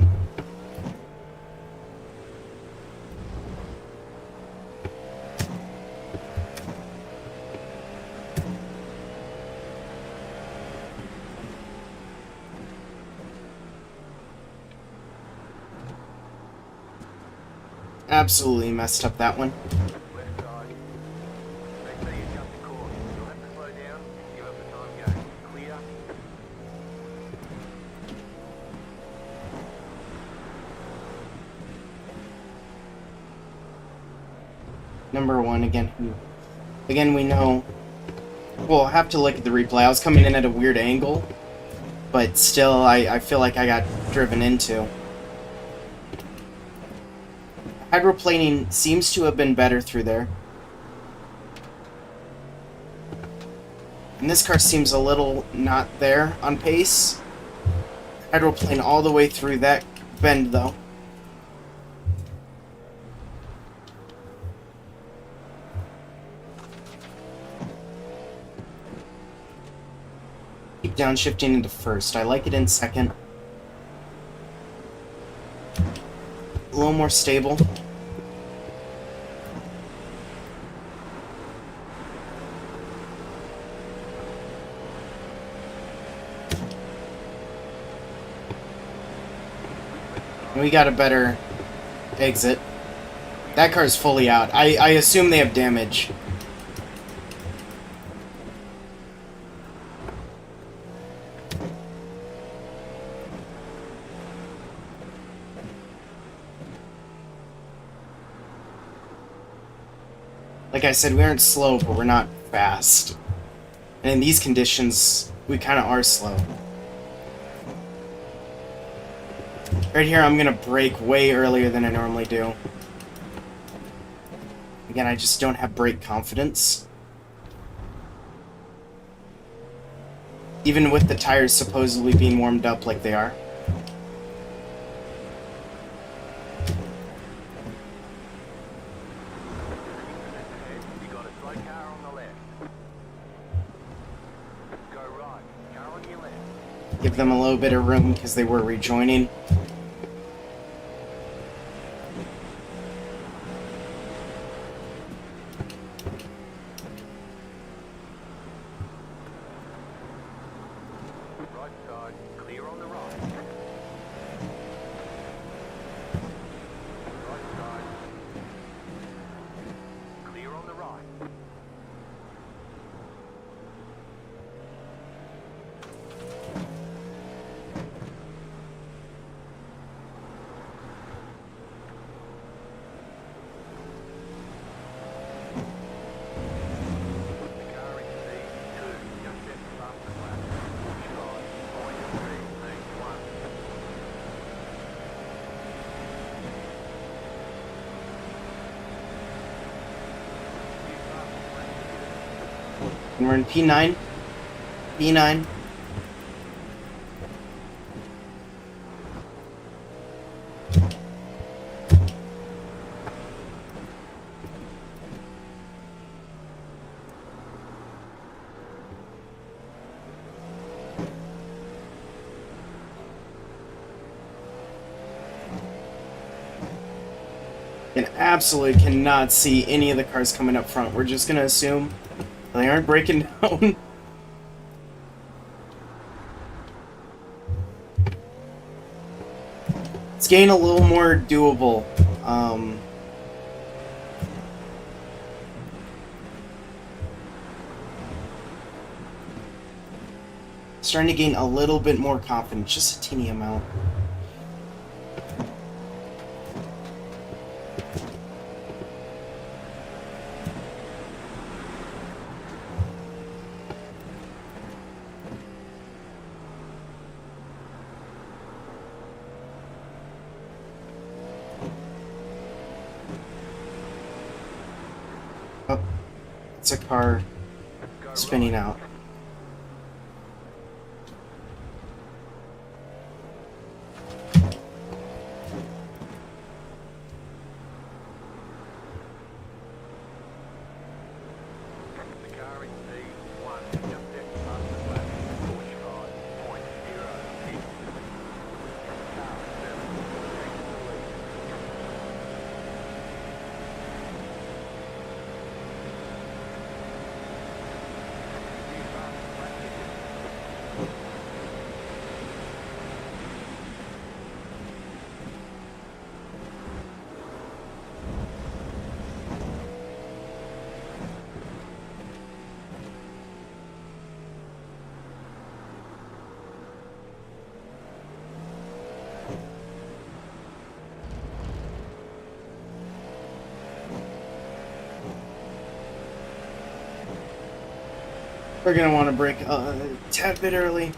S1: Absolutely messed up that one.
S2: Left side. Make sure you adjust the course. You'll have to slow down and give up the time gate. Clear.
S1: Number 1 again. Again, we know. We'll have to look at the replay. I was coming in at a weird angle, but still, I feel like I got driven into. Hydroplaning seems to have been better through there. And this car seems a little not there on pace. Hydroplane all the way through that bend, though. Keep downshifting into first. I like it in second. A little more stable. And we got a better exit. That car's fully out. I assume they have damage. Like I said, we aren't slow, but we're not fast. And in these conditions, we kind of are slow. Right here, I'm gonna brake way earlier than I normally do. Again, I just don't have brake confidence. Even with the tires supposedly being warmed up like they are.
S2: You got a slow car on the left. Go right. Car on your left.
S1: Give them a little bit of room because they were rejoining.
S2: Right side. Clear on the right. Right side. Clear on the right. The car in C2, just set past the flat. Push right. Point 381.
S1: And we're in P9. P9. And absolutely cannot see any of the cars coming up front. We're just gonna assume they aren't breaking down. It's getting a little more doable. Starting to gain a little bit more confidence, just a teeny amount. Oh, it's a car spinning out.
S2: The car in C1, just set past the flat. Push right. Point 06. Car 7, takes the lead. Clear past the flat ticket.
S1: We're gonna want to brake a tad bit early.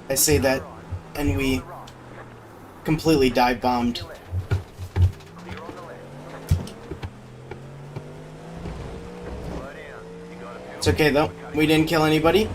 S1: I say that, and we completely dive bombed.
S2: Clear on the left. Slow down. You got a few.
S1: It's okay though. We didn't kill anybody.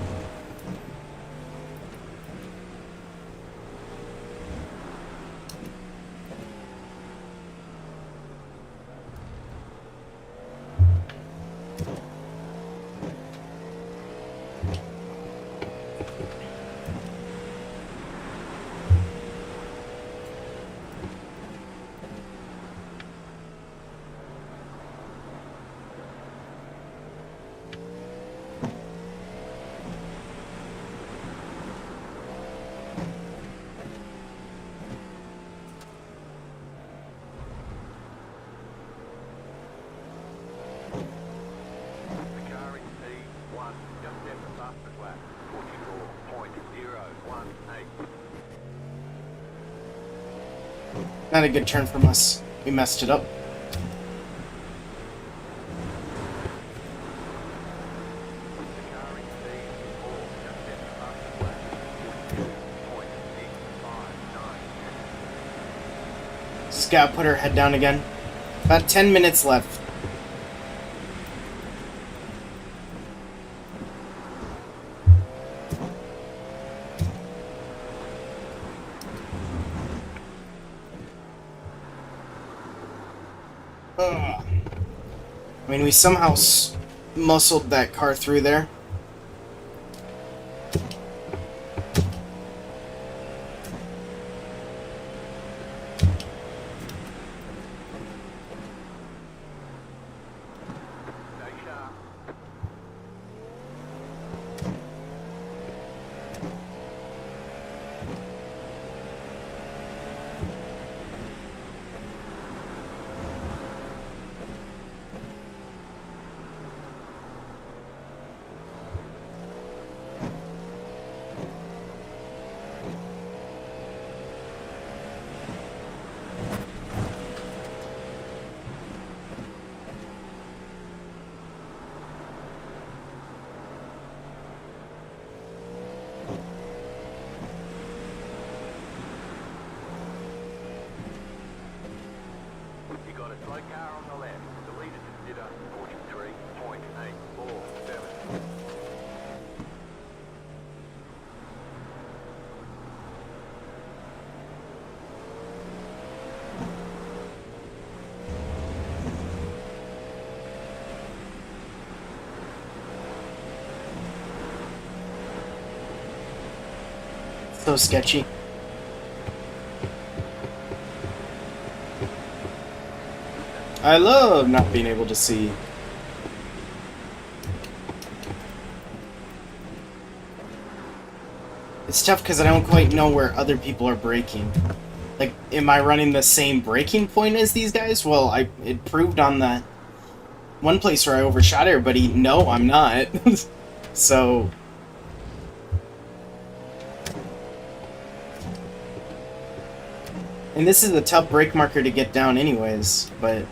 S2: The car in C1, just set past the flat. 44.018.
S1: Not a good turn from us. We messed it up.
S2: The car in C4, just set past the flat. 42.659.
S1: Just gotta put her head down again. About 10 minutes left. Ugh. I mean, we somehow muscled that car through there.
S2: Stay sharp. You got a slow car on the left. The leader consider 43.847.
S1: So sketchy. I love not being able to see. It's tough because I don't quite know where other people are braking. Like, am I running the same braking point as these guys? Well, it proved on the one place where I overshot everybody, no, I'm not. So... And this is a tough brake marker to get down anyways, but...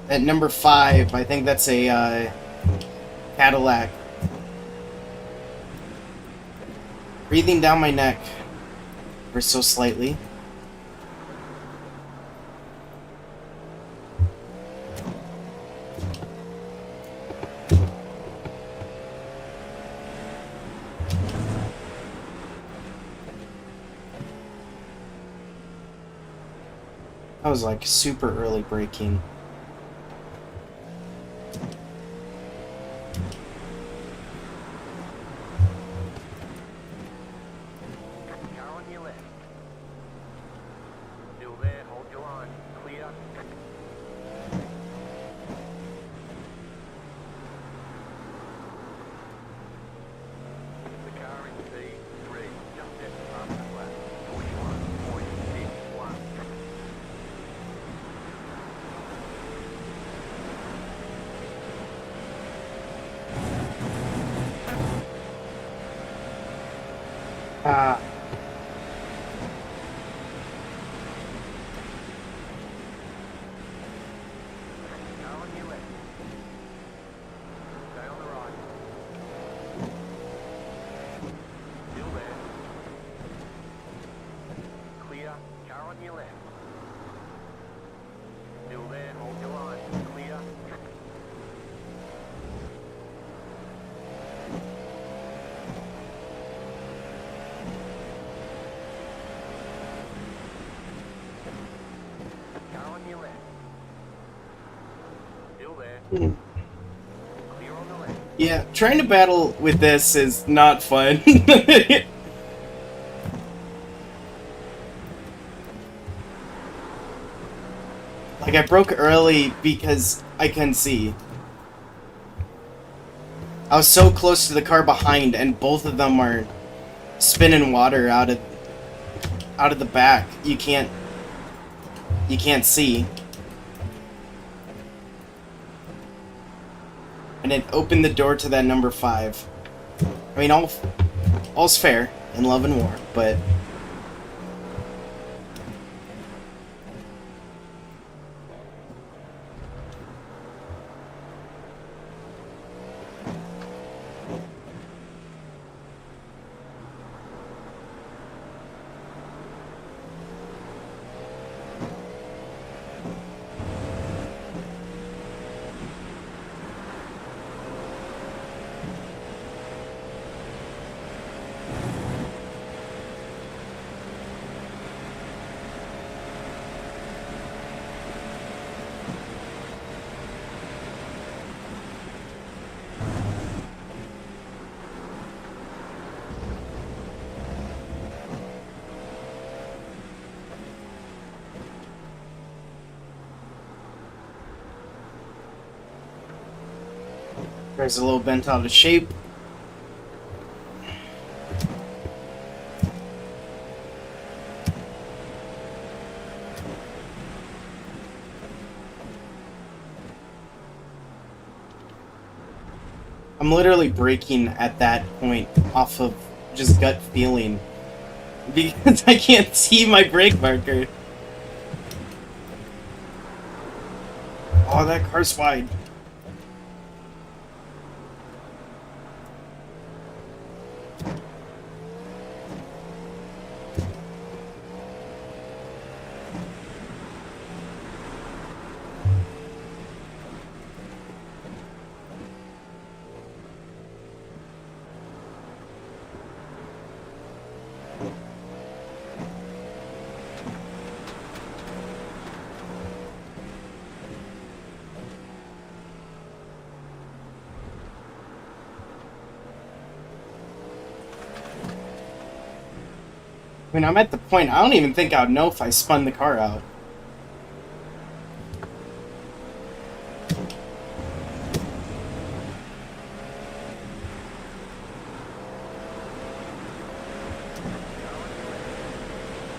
S1: At number 5, I think that's a Cadillac. Breathing down my neck, ever so slightly. That was like super early braking.
S2: Car on your left. Still there, hold your line. Clear. The car in C3, just at the fastest lap. 41.61.
S1: Ah.
S2: Car on your left. Stay on the right. Still there. Clear. Car on your left. Still there. Hold your line. Clear. Car on your left. Still there. Clear on the left.
S1: Yeah, trying to battle with this is not fun. Like, I broke early because I couldn't see. I was so close to the car behind, and both of them are spinning water out of the back. You can't see. And it opened the door to that number 5. I mean, all's fair in love and war, but... There's a little bent out of shape. I'm literally braking at that point off of just gut feeling because I can't see my brake marker. Oh, that car's wide. I mean, I'm at the point, I don't even think I'd know if I spun the car out.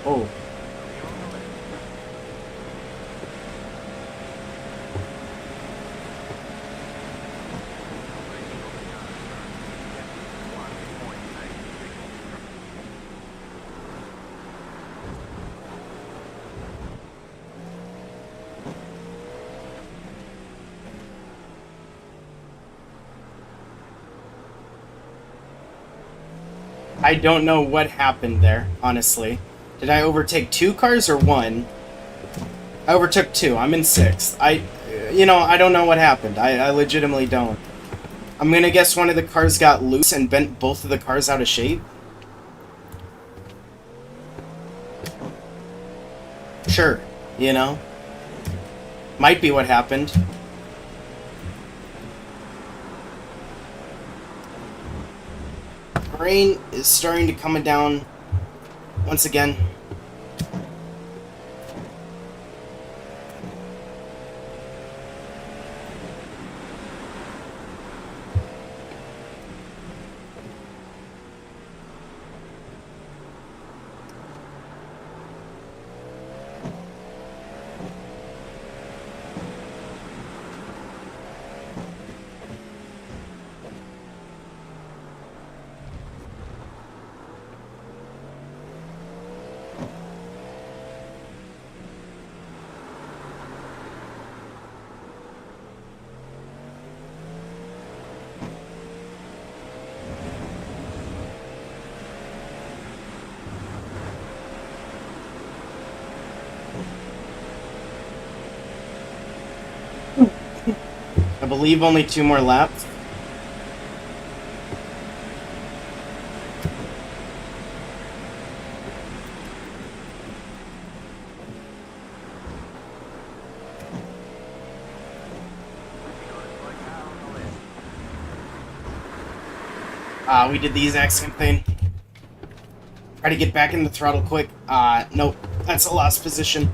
S1: Oh. I don't know what happened there, honestly. Did I overtake 2 cars or 1? I overtook 2. I'm in 6th. I don't know what happened. I legitimately don't. I'm gonna guess one of the cars got loose and bent both of the cars out of shape. Sure, Might be what happened. Rain is starting to come down once again. I believe only 2 more laps. We did the exact same thing. Try to get back in the throttle quick. Nope. That's a lost position.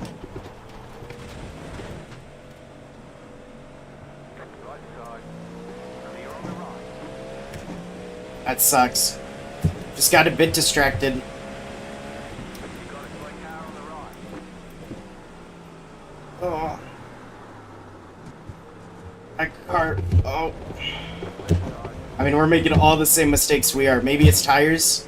S1: That sucks. Just got a bit distracted. Oh. That car. Oh. I mean, we're making all the same mistakes we are. Maybe it's tires?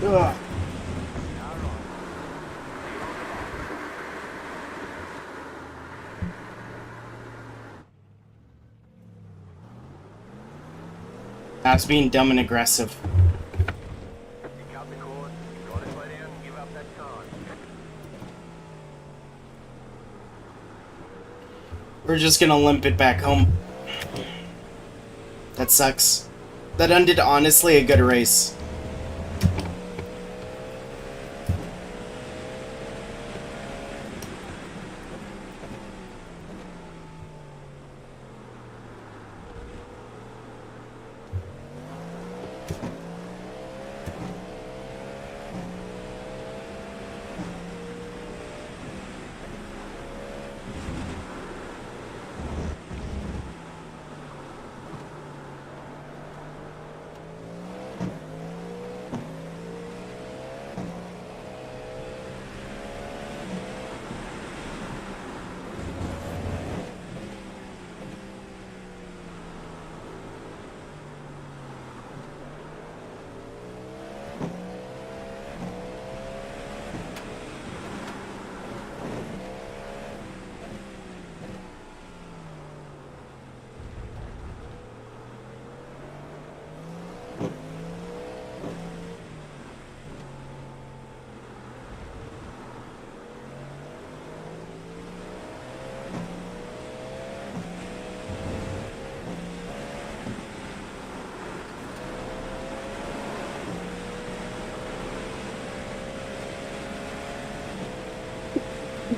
S1: Ugh. That's being dumb and aggressive.
S2: You cut the cord, you got to slow down and give up that time.
S1: We're just gonna limp it back home. That sucks. That ended honestly a good race.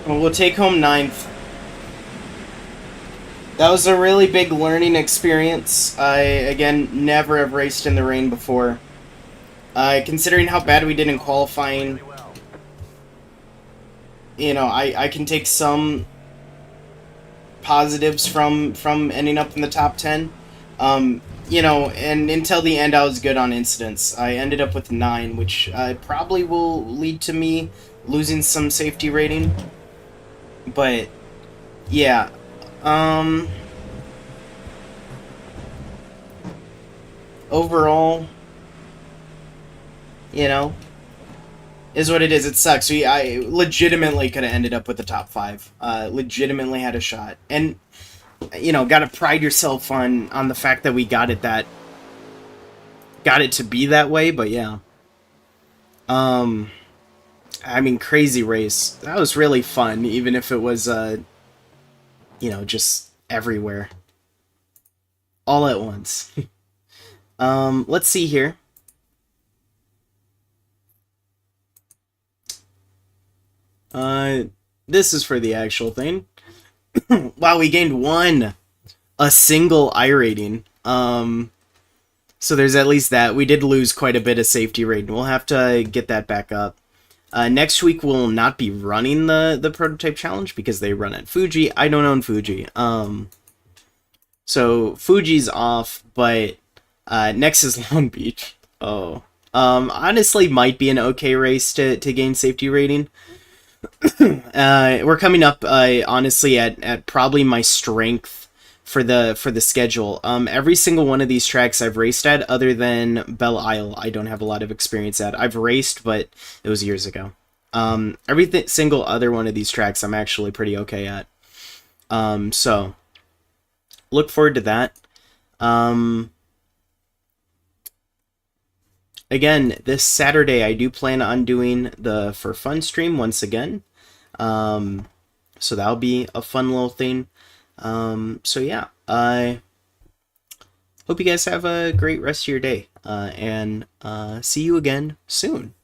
S1: We'll take home 9th. That was a really big learning experience. I, again, never have raced in the rain before. Considering how bad we did in qualifying,
S2: Really well.
S1: you know, I can take some positives from ending up in the top 10. You know, and until the end I was good on incidents. I ended up with 9, which probably will lead to me losing some safety rating. But, yeah. Overall, you know, is what it is. It sucks. I legitimately could have ended up with the top 5. Legitimately had a shot. And, you know, gotta pride yourself on the fact that we got it to be that way, but yeah. I mean, crazy race. That was really fun, even if it was, you know, just everywhere. All at once. Let's see here. This is for the actual thing. Wow, we gained 1. A single I rating. So there's at least that. We did lose quite a bit of safety rating. We'll have to get that back up. Next week we'll not be running the prototype challenge because they run at Fuji. I don't own Fuji. So Fuji's off, but next is Long Beach. Oh. Honestly might be an okay race to gain safety rating. We're coming up honestly at probably my strength for the schedule. Every single one of these tracks I've raced at, other than Belle Isle, I don't have a lot of experience at. I've raced, but it was years ago. Every single other one of these tracks I'm actually pretty okay at. So look forward to that. Again, this Saturday I do plan on doing the For Fun stream once again. So that'll be a fun little thing. So yeah, I hope you guys have a great rest of your day, and see you again soon.